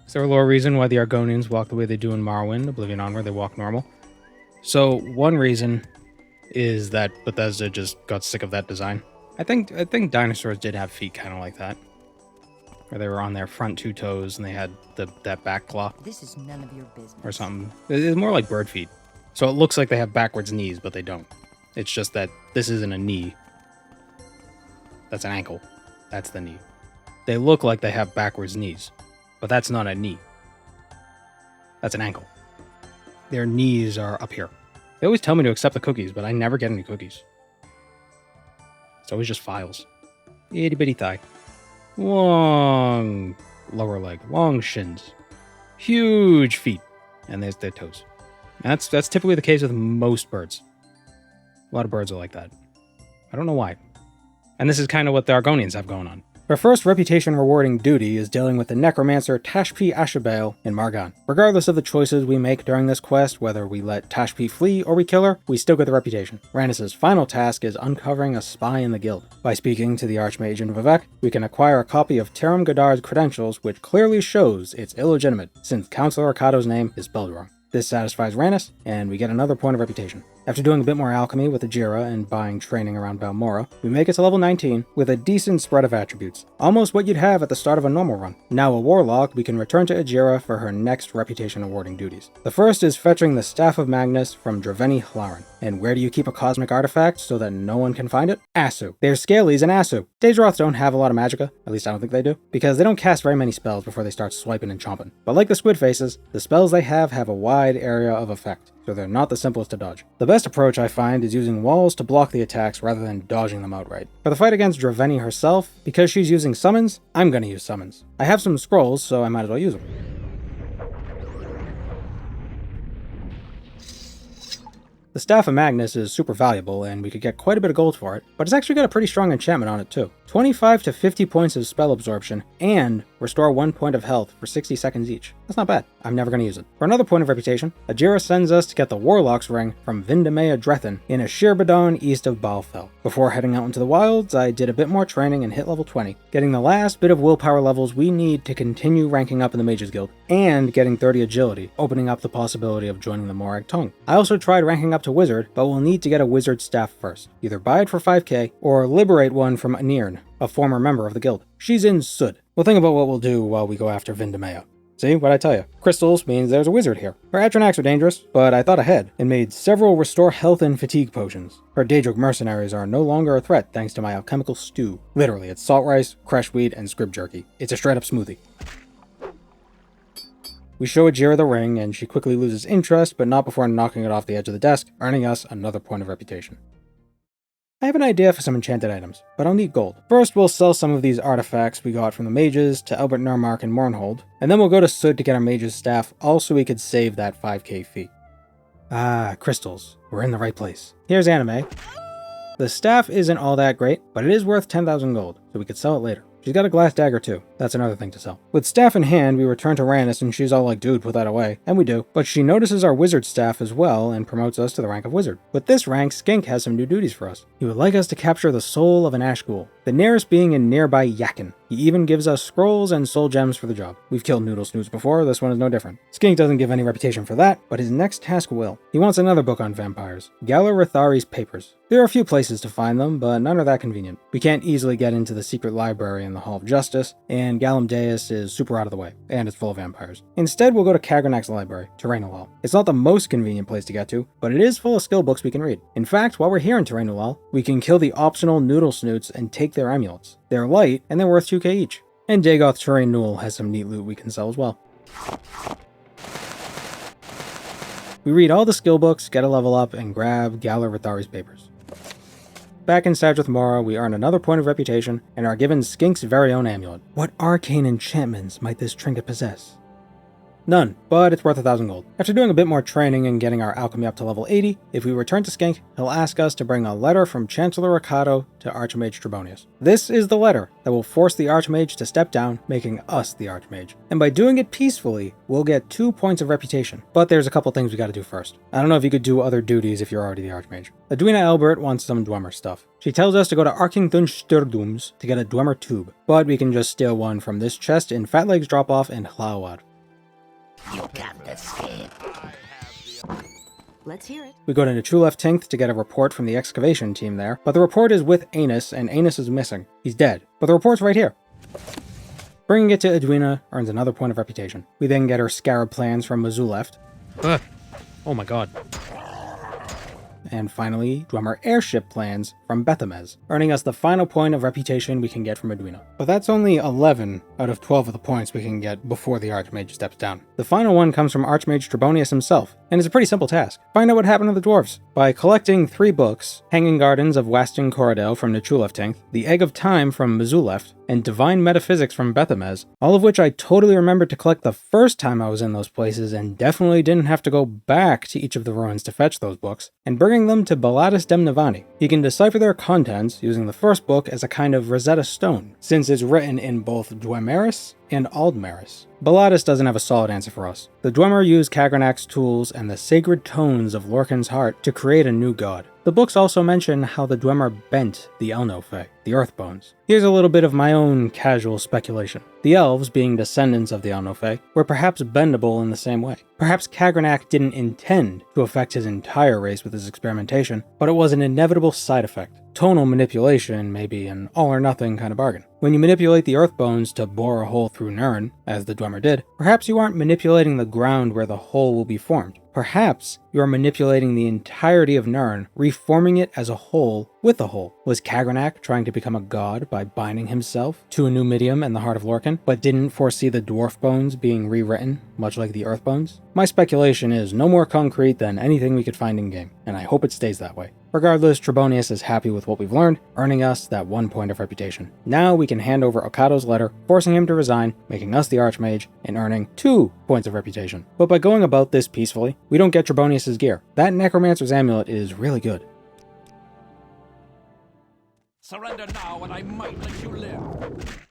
Is there a lore reason why the Argonians walk the way they do in Morrowind, Oblivion onward, they walk normal? So, one reason is that Bethesda just got sick of that design. I think dinosaurs did have feet kind of like that. Where they were on their front two toes and they had that back claw. This is none of your business. Or something. It's more like bird feet. So it looks like they have backwards knees, but they don't. It's just that this isn't a knee. That's an ankle. That's the knee. They look like they have backwards knees. But that's not a knee. That's an ankle. Their knees are up here. They always tell me to accept the cookies, but I never get any cookies. It's always just files. Itty bitty thigh. Long lower leg. Long shins. Huge feet. And there's their toes. And that's typically the case with most birds. A lot of birds are like that. I don't know why. And this is kind of what the Argonians have going on. Our first reputation-rewarding duty is dealing with the necromancer Tashpi Ashabael in Margan. Regardless of the choices we make during this quest, whether we let Tashpi flee or we kill her, we still get the reputation. Rhaenys' final task is uncovering a spy in the guild. By speaking to the Archmage in Vivec, we can acquire a copy of Tarim Godar's credentials, which clearly shows it's illegitimate, since Councillor Akado's name is spelled wrong. This satisfies Rhaenys, and we get another point of reputation. After doing a bit more alchemy with Ajira and buying training around Balmora, we make it to level 19 with a decent spread of attributes, almost what you'd have at the start of a normal run. Now a warlock, we can return to Ajira for her next reputation awarding duties. The first is fetching the Staff of Magnus from Draveni Hlaran. And where do you keep a cosmic artifact so that no one can find it? Asu. There's Scalies and Asu. Daedroth don't have a lot of magicka, at least I don't think they do, because they don't cast very many spells before they start swiping and chomping. But like the Squid Faces, the spells they have a wide area of effect, so they're not the simplest to dodge. The best approach I find is using walls to block the attacks rather than dodging them outright. For the fight against Draveni herself, because she's using summons, I'm gonna use summons. I have some scrolls, so I might as well use them. The Staff of Magnus is super valuable, and we could get quite a bit of gold for it, but it's actually got a pretty strong enchantment on it too. 25 to 50 points of spell absorption, and restore 1 point of health for 60 seconds each. That's not bad. I'm never going to use it. For another point of reputation, Ajira sends us to get the Warlock's Ring from Vindamea Drethin in Ashirbadan east of Balfell. Before heading out into the wilds, I did a bit more training and hit level 20, getting the last bit of willpower levels we need to continue ranking up in the Mages Guild, and getting 30 agility, opening up the possibility of joining the Morag Tongue. I also tried ranking up to Wizard, but we'll need to get a Wizard staff first. Either buy it for 5k, or liberate one from Anirn, a former member of the guild. She's in Sud. We'll think about what we'll do while we go after Vindamea. See, what'd I tell you? Crystals means there's a wizard here. Her Atronachs are dangerous, but I thought ahead and made several restore health and fatigue potions. Her Daedric mercenaries are no longer a threat thanks to my alchemical stew. Literally, it's salt rice, crushed wheat, and scrib jerky. It's a straight up smoothie. We show Ajira the ring, and she quickly loses interest, but not before knocking it off the edge of the desk, earning us another point of reputation. I have an idea for some enchanted items, but I'll need gold. First, we'll sell some of these artifacts we got from the mages to Albert Nurmark and Mournhold, and then we'll go to Sud to get our mage's staff, all so we could save that 5k fee. Ah, crystals. We're in the right place. Here's Anime. The staff isn't all that great, but it is worth 10,000 gold, so we could sell it later. She's got a glass dagger too. That's another thing to sell. With staff in hand, we return to Rhaenys and she's all like, dude, put that away. And we do. But she notices our wizard staff as well and promotes us to the rank of wizard. With this rank, Skink has some new duties for us. He would like us to capture the soul of an Ashghoul, the nearest being in nearby Yakin. He even gives us scrolls and soul gems for the job. We've killed Noodle Snoots before, this one is no different. Skink doesn't give any reputation for that, but his next task will. He wants another book on vampires, Galar Rithari's papers. There are a few places to find them, but none are that convenient. We can't easily get into the secret library in the Hall of Justice, and Galum Deus is super out of the way, and it's full of vampires. Instead, we'll go to Kagranak's library, Terrainulal. It's not the most convenient place to get to, but it is full of skill books we can read. In fact, while we're here in Terrainulal, we can kill the optional Noodle Snoots and take their amulets. They're light, and they're worth 2k each. And Dagoth Terrainul has some neat loot we can sell as well. We read all the skill books, get a level up, and grab Galar Rithari's papers. Back in Started Morrowind, we earn another point of reputation and are given Skink's very own amulet. What arcane enchantments might this trinket possess? None, but it's worth 1,000 gold. After doing a bit more training and getting our alchemy up to level 80, if we return to Skink, he'll ask us to bring a letter from Chancellor Ricardo to Archmage Trebonius. This is the letter that will force the Archmage to step down, making us the Archmage. And by doing it peacefully, we'll get 2 points of reputation. But there's a couple things we gotta do first. I don't know if you could do other duties if you're already the Archmage. Edwina Albert wants some Dwemer stuff. She tells us to go to Arkingthunsturdums to get a Dwemer tube, but we can just steal one from this chest in Fatleg's Drop-Off in Hlawad. You can't escape. Let's hear it. We go to Trulef Tinth to get a report from the excavation team there, but the report is with Anus, and Anus is missing. He's dead, but the report's right here. Bringing it to Edwina earns another point of reputation. We then get her scarab plans from Mazuleft. Oh my god. And finally, Dwemer airship plans from Bethamez, earning us the final point of reputation we can get from Edwina. But that's only 11 out of 12 of the points we can get before the Archmage steps down. The final one comes from Archmage Trebonius himself, and it's a pretty simple task. Find out what happened to the dwarves. By collecting 3 books, Hanging Gardens of Wasting Corridel from Trulef The Egg of Time from Mazuleft, and Divine Metaphysics from Bethamez, all of which I totally remembered to collect the first time I was in those places and definitely didn't have to go back to each of the ruins to fetch those books, and bringing them to Baladis Demnavani. You can decipher their contents using the first book as a kind of Rosetta Stone, since it's written in both Dwemeris and Aldmeris. Baladis doesn't have a solid answer for us. The Dwemer use Kagranak's tools and the sacred tones of Lorcan's heart to create a new god. The books also mention how the Dwemer bent the Elnofe, the Earthbones. Here's a little bit of my own casual speculation. The elves, being descendants of the Elnofe, were perhaps bendable in the same way. Perhaps Kagranak didn't intend to affect his entire race with his experimentation, but it was an inevitable side effect. Tonal manipulation may be an all-or-nothing kind of bargain. When you manipulate the Earthbones to bore a hole through Nirn, as the Dwemer did, perhaps you aren't manipulating the ground where the hole will be formed. Perhaps you are manipulating the entirety of Nirn, reforming it as a whole with a hole. Was Kagranak trying to become a god by binding himself to a Numidium and the heart of Lorcan, but didn't foresee the dwarf bones being rewritten, much like the Earthbones? My speculation is no more concrete than anything we could find in-game, and I hope it stays that way. Regardless, Trebonius is happy with what we've learned, earning us that 1 point of reputation. Now we can hand over Okado's letter, forcing him to resign, making us the Archmage, and earning 2 points of reputation. But by going about this peacefully, we don't get Trebonius' gear. That Necromancer's amulet is really good. Surrender now and I might let you live.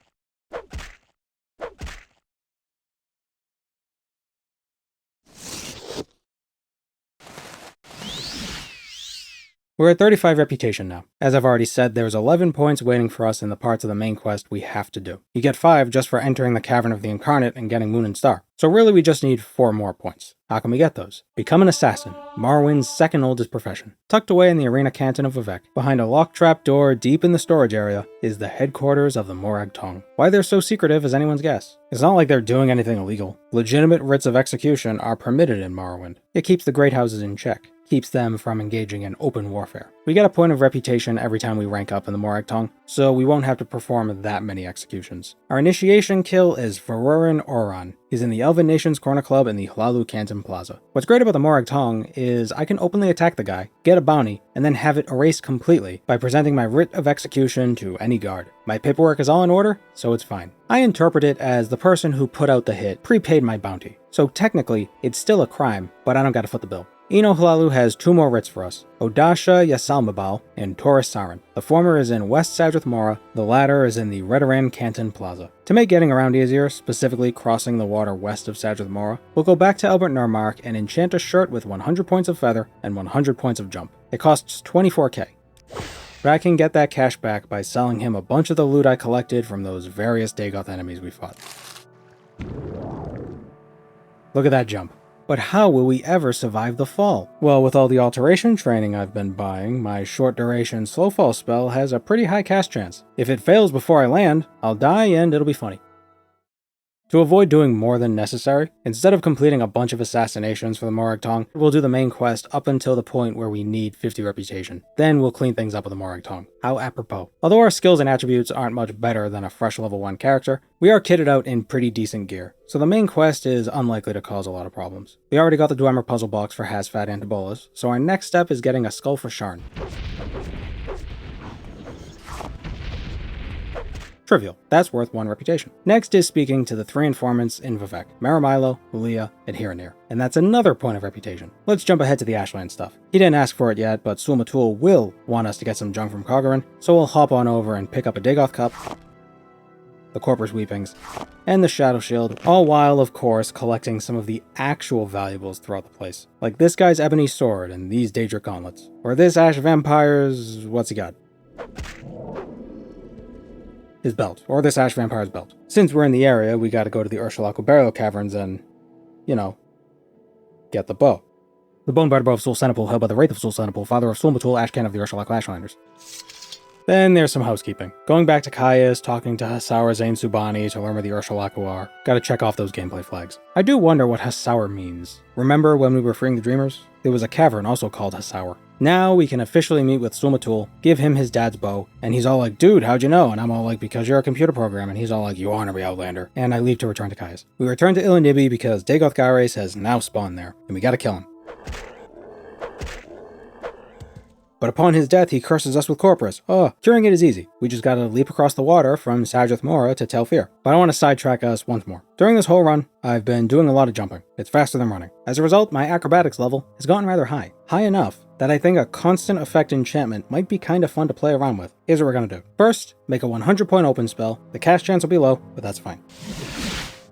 We're at 35 reputation now. As I've already said, there's 11 points waiting for us in the parts of the main quest we have to do. You get 5 just for entering the Cavern of the Incarnate and getting Moon and Star. So really we just need 4 more points. How can we get those? Become an assassin, Morrowind's second oldest profession. Tucked away in the arena canton of Vivec, behind a locked trap door deep in the storage area, is the headquarters of the Morag Tong. Why they're so secretive is anyone's guess. It's not like they're doing anything illegal. Legitimate writs of execution are permitted in Morrowind. It keeps the great houses in check. Keeps them from engaging in open warfare. We get a point of reputation every time we rank up in the Morag Tong, so we won't have to perform that many executions. Our initiation kill is Varroran Oran. He's in the Elven Nations Corner Club in the Hlalu Canton Plaza. What's great about the Morag Tong is I can openly attack the guy, get a bounty, and then have it erased completely by presenting my writ of execution to any guard. My paperwork is all in order, so it's fine. I interpret it as the person who put out the hit prepaid my bounty, so technically it's still a crime, but I don't gotta foot the bill. Eno Hlalu has 2 more writs for us, Odasha Yasalmabal and Taurus Sarin. The former is in West Sadrith Mora, the latter is in the Redoran Canton Plaza. To make getting around easier, specifically crossing the water west of Sadrith Mora, we'll go back to Albert Nurmark and enchant a shirt with 100 points of feather and 100 points of jump. It costs 24k. But I can get that cash back by selling him a bunch of the loot I collected from those various Dagoth enemies we fought. Look at that jump. But how will we ever survive the fall? Well, with all the alteration training I've been buying, my short duration slow fall spell has a pretty high cast chance. If it fails before I land, I'll die and it'll be funny. To avoid doing more than necessary, instead of completing a bunch of assassinations for the Morag Tong, we'll do the main quest up until the point where we need 50 reputation. Then we'll clean things up with the Morag Tong. How apropos. Although our skills and attributes aren't much better than a fresh level 1 character, we are kitted out in pretty decent gear, so the main quest is unlikely to cause a lot of problems. We already got the Dwemer puzzle box for Hasfat and Tibolas, so our next step is getting a skull for Sharn. Trivial. That's worth 1 reputation. Next is speaking to the 3 informants in Vivec, Maramilo, Lulia, and Hiranir. And that's another point of reputation. Let's jump ahead to the Ashland stuff. He didn't ask for it yet, but Sulmatul will want us to get some junk from Coggeran, so we'll hop on over and pick up a Dagoth Cup, the Corpus Weepings, and the Shadow Shield, all while, of course, collecting some of the actual valuables throughout the place. Like this guy's Ebony Sword and these Daedric Gauntlets. Or this Ash Vampire's... what's he got? His belt. Or this Ash Vampire's belt. Since we're in the area, we gotta go to the Urshulaku Burial Caverns and, you know, get the bow. The bone biter bow of Sul Senepal, held by the Wraith of Sul Senepal, father of Sulmatul, Ashcan of the Urshulaku Ashlanders. Then there's some housekeeping. Going back to Kaya's, talking to Hasaur Zain Subani to learn where the Urshulaku are. Gotta check off those gameplay flags. I do wonder what Hasaur means. Remember when we were freeing the Dreamers? There was a cavern also called Hasaur. Now we can officially meet with Sulmatul, give him his dad's bow, and he's all like, dude, how'd you know? And I'm all like, because you're a computer program, and he's all like, you ornery outlander. And I leave to return to Kaya's. We return to Ilinibi because Dagoth Gares has now spawned there, and we gotta kill him. But upon his death, he curses us with Corpus. Oh, curing it is easy. We just gotta leap across the water from Sarjath Mora to Telfir. But I want to sidetrack us once more. During this whole run, I've been doing a lot of jumping. It's faster than running. As a result, my acrobatics level has gotten rather high. High enough that I think a constant effect enchantment might be kinda fun to play around with. Here's what we're gonna do. First, make a 100-point open spell. The cast chance will be low, but that's fine.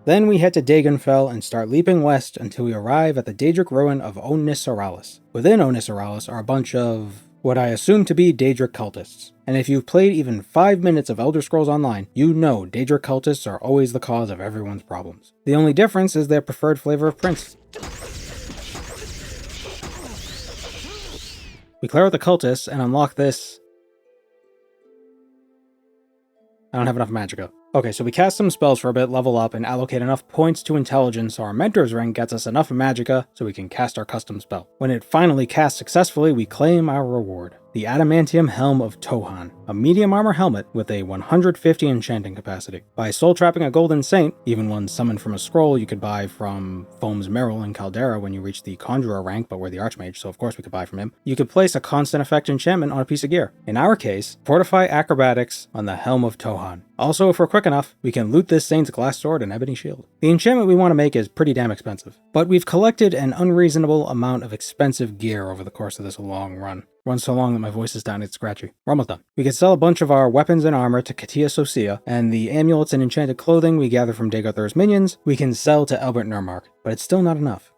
Then we head to Dagonfell and start leaping west until we arrive at the Daedric ruin of Onisiralis. Within Onisiralis are a bunch of what I assume to be Daedric cultists. And if you've played even 5 minutes of Elder Scrolls Online, you know Daedric cultists are always the cause of everyone's problems. The only difference is their preferred flavor of prince. We clear out the cultists and unlock this... I don't have enough magicka. Okay, so we cast some spells for a bit, level up, and allocate enough points to intelligence so our Mentor's Ring gets us enough magicka so we can cast our custom spell. When it finally casts successfully, we claim our reward. The Adamantium Helm of Tohan, a medium armor helmet with a 150 enchanting capacity. By soul trapping a Golden Saint, even one summoned from a scroll you could buy from Foam's Merrill in Caldera when you reach the Conjurer rank, but we're the Archmage, so of course we could buy from him, you could place a constant effect enchantment on a piece of gear. In our case, Fortify Acrobatics on the Helm of Tohan. Also, if we're quick enough, we can loot this Saint's glass sword and ebony shield. The enchantment we want to make is pretty damn expensive, but we've collected an unreasonable amount of expensive gear over the course of this long run. Runs so long that my voice is down and scratchy. We're almost done. We could sell a bunch of our weapons and armor to Katia Sosia, and the amulets and enchanted clothing we gather from Dagothar's minions, we can sell to Albert Nurmark, but it's still not enough.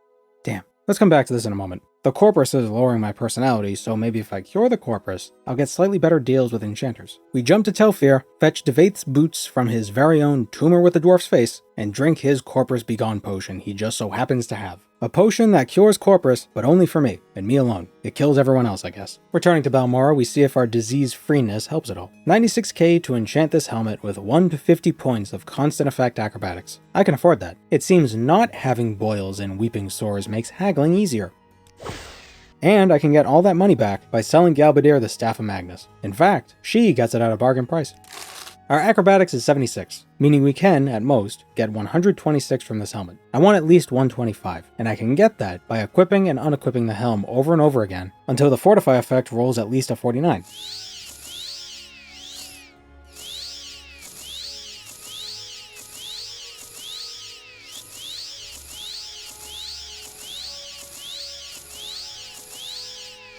Damn. Let's come back to this in a moment. The Corpus is lowering my personality, so maybe if I cure the Corpus, I'll get slightly better deals with enchanters. We jump to Telfir, fetch Devaith's boots from his very own Tumor with the Dwarf's Face, and drink his Corpus Begone potion he just so happens to have. A potion that cures Corpus, but only for me, and me alone. It kills everyone else, I guess. Returning to Balmora, we see if our disease-freeness helps at all. 96k to enchant this helmet with 1 to 50 points of constant effect acrobatics. I can afford that. It seems not having boils and weeping sores makes haggling easier. And I can get all that money back by selling Galbadir the Staff of Magnus. In fact, she gets it at a bargain price. Our acrobatics is 76, meaning we can, at most, get 126 from this helmet. I want at least 125, and I can get that by equipping and unequipping the helm over and over again until the Fortify effect rolls at least a 49.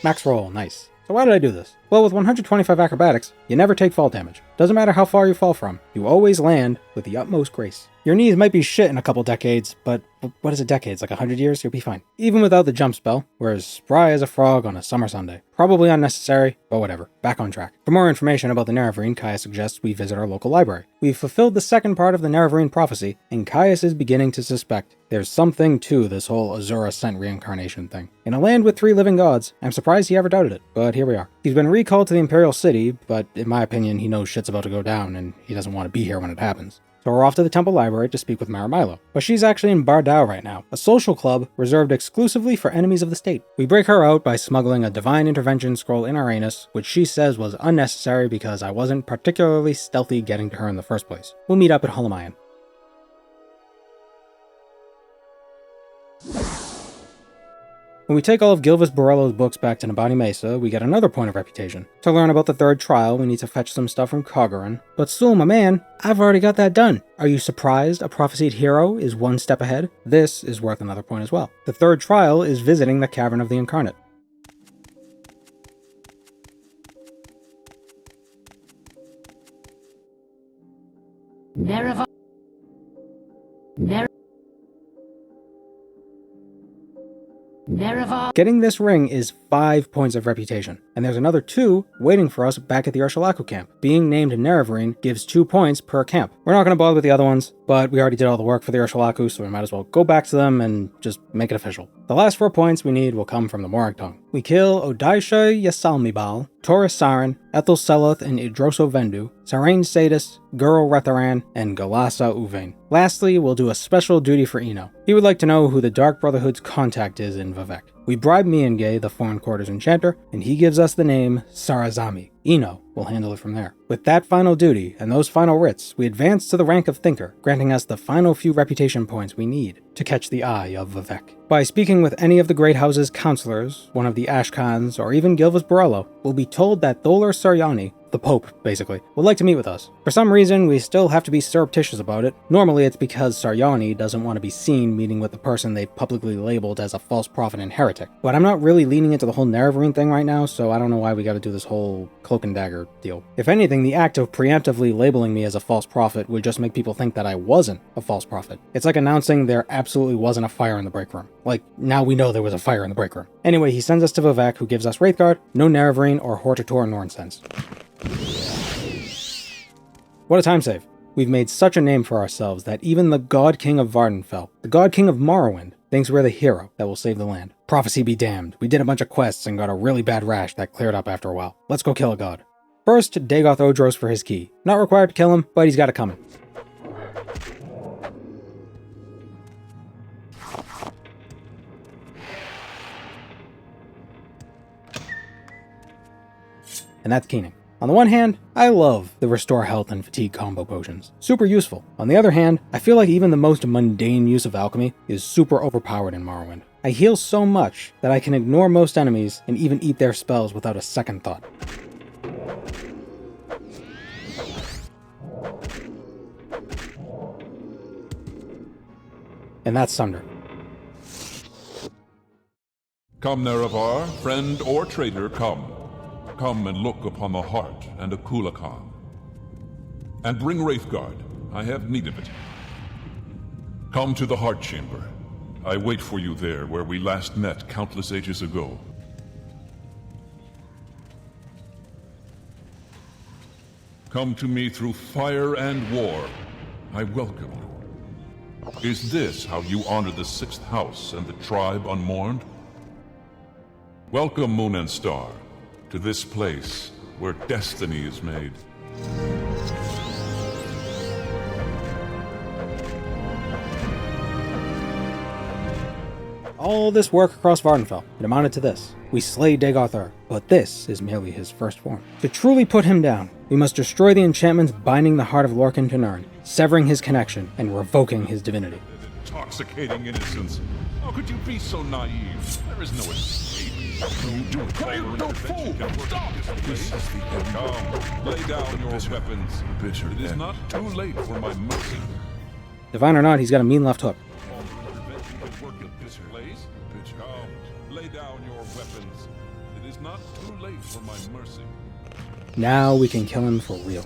Max roll, nice. So why did I do this? Well, with 125 acrobatics, you never take fall damage. Doesn't matter how far you fall from, you always land with the utmost grace. Your knees might be shit in a couple decades, but what is it decades, like 100 years? You'll be fine. Even without the jump spell, we're as spry as a frog on a summer Sunday. Probably unnecessary, but whatever. Back on track. For more information about the Nerevarine, Caius suggests we visit our local library. We've fulfilled the second part of the Nerevarine prophecy, and Caius is beginning to suspect there's something to this whole Azura sent reincarnation thing. In a land with 3 living gods, I'm surprised he ever doubted it, but here we are. He's been recalled to the Imperial City, but in my opinion, he knows shit's about to go down, and he doesn't want to be here when it happens. So we're off to the Temple Library to speak with Maramilo. But she's actually in Bardau right now, a social club reserved exclusively for enemies of the state. We break her out by smuggling a Divine Intervention scroll in our anus, which she says was unnecessary because I wasn't particularly stealthy getting to her in the first place. We'll meet up at Holomaian. When we take all of Gilvis Borello's books back to Nabani Mesa, we get another point of reputation. To learn about the third trial, we need to fetch some stuff from Coggeran. But Sul, my man, I've already got that done. Are you surprised a prophesied hero is one step ahead? This is worth another point as well. The third trial is visiting the Cavern of the Incarnate. Nerevar. Getting this ring is 5 points of reputation, and there's another 2 waiting for us back at the Ursulaku camp. Being named Nerevarine gives 2 points per camp. We're not going to bother with the other ones, but we already did all the work for the Ursulaku, so we might as well go back to them and just make it official. The last 4 points we need will come from the Moragtong. We kill Odaisha Yasalmibal, Taurus Sarin, Ethel Seloth and Idroso Vendu, Sarain Sadis, Gurl Retharan, and Galasa Uvain. Lastly, we'll do a special duty for Eno. He would like to know who the Dark Brotherhood's contact is in Vivec. We bribe Mienge, the Foreign Quarters enchanter, and he gives us the name Sarazami. Eno will handle it from there. With that final duty and those final writs, we advance to the rank of Thinker, granting us the final few reputation points we need to catch the eye of Vivec. By speaking with any of the Great House's counselors, one of the Ashkans, or even Gilvis Borello, we'll be told that Tholar Saryani, the Pope, basically, would like to meet with us. For some reason, we still have to be surreptitious about it. Normally, it's because Saryani doesn't want to be seen meeting with the person they publicly labeled as a false prophet and heretic. But I'm not really leaning into the whole Nerevarine thing right now, so I don't know why we gotta do this whole cloak and dagger deal. If anything, the act of preemptively labeling me as a false prophet would just make people think that I wasn't a false prophet. It's like announcing there absolutely wasn't a fire in the break room. Like, now we know there was a fire in the break room. Anyway, he sends us to Vivec, who gives us Wraithguard, no Nerevarine or Hortator Nornsense. What a time save. We've made such a name for ourselves that even the God King of Vardenfell, the God King of Morrowind, thinks we're the hero that will save the land. Prophecy be damned. We did a bunch of quests and got a really bad rash that cleared up after a while. Let's go kill a god. First, Dagoth Odros for his key. Not required to kill him, but he's got it coming. And that's Keening. On the one hand, I love the restore health and fatigue combo potions. Super useful. On the other hand, I feel like even the most mundane use of alchemy is super overpowered in Morrowind. I heal so much that I can ignore most enemies and even eat their spells without a second thought. And that's Sunder. Come, Nerevar, friend or traitor, come. Come and look upon the heart and Akulakan. And bring Wraithguard, I have need of it. Come to the Heart Chamber. I wait for you there where we last met countless ages ago. Come to me through fire and war. I welcome you. Is this how you honor the 6th house and the tribe unmourned? Welcome, Moon and Star, to this place where destiny is made. All this work across Vardenfell, it amounted to this. We slay Dagoth, but this is merely his first form. To truly put him down, we must destroy the enchantments binding the heart of Lorcan to Nirn, severing his connection and revoking his divinity. Intoxicating innocence. How could you be so naive? There is no escape. You do fool! Stop! This is the end. Come, lay down your weapons. It is not too late for my mercy. Divine or not, he's got a mean left hook. Come, lay down your weapons. It is not too late for my mercy. Now we can kill him for real.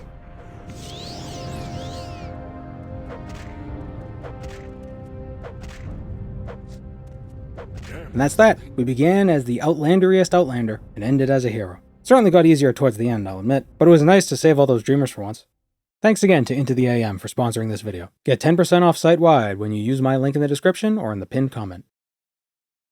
And that's that. We began as the outlanderiest outlander and ended as a hero. Certainly got easier towards the end, I'll admit, but it was nice to save all those dreamers for once. Thanks again to Into the AM for sponsoring this video. Get 10% off site-wide when you use my link in the description or in the pinned comment.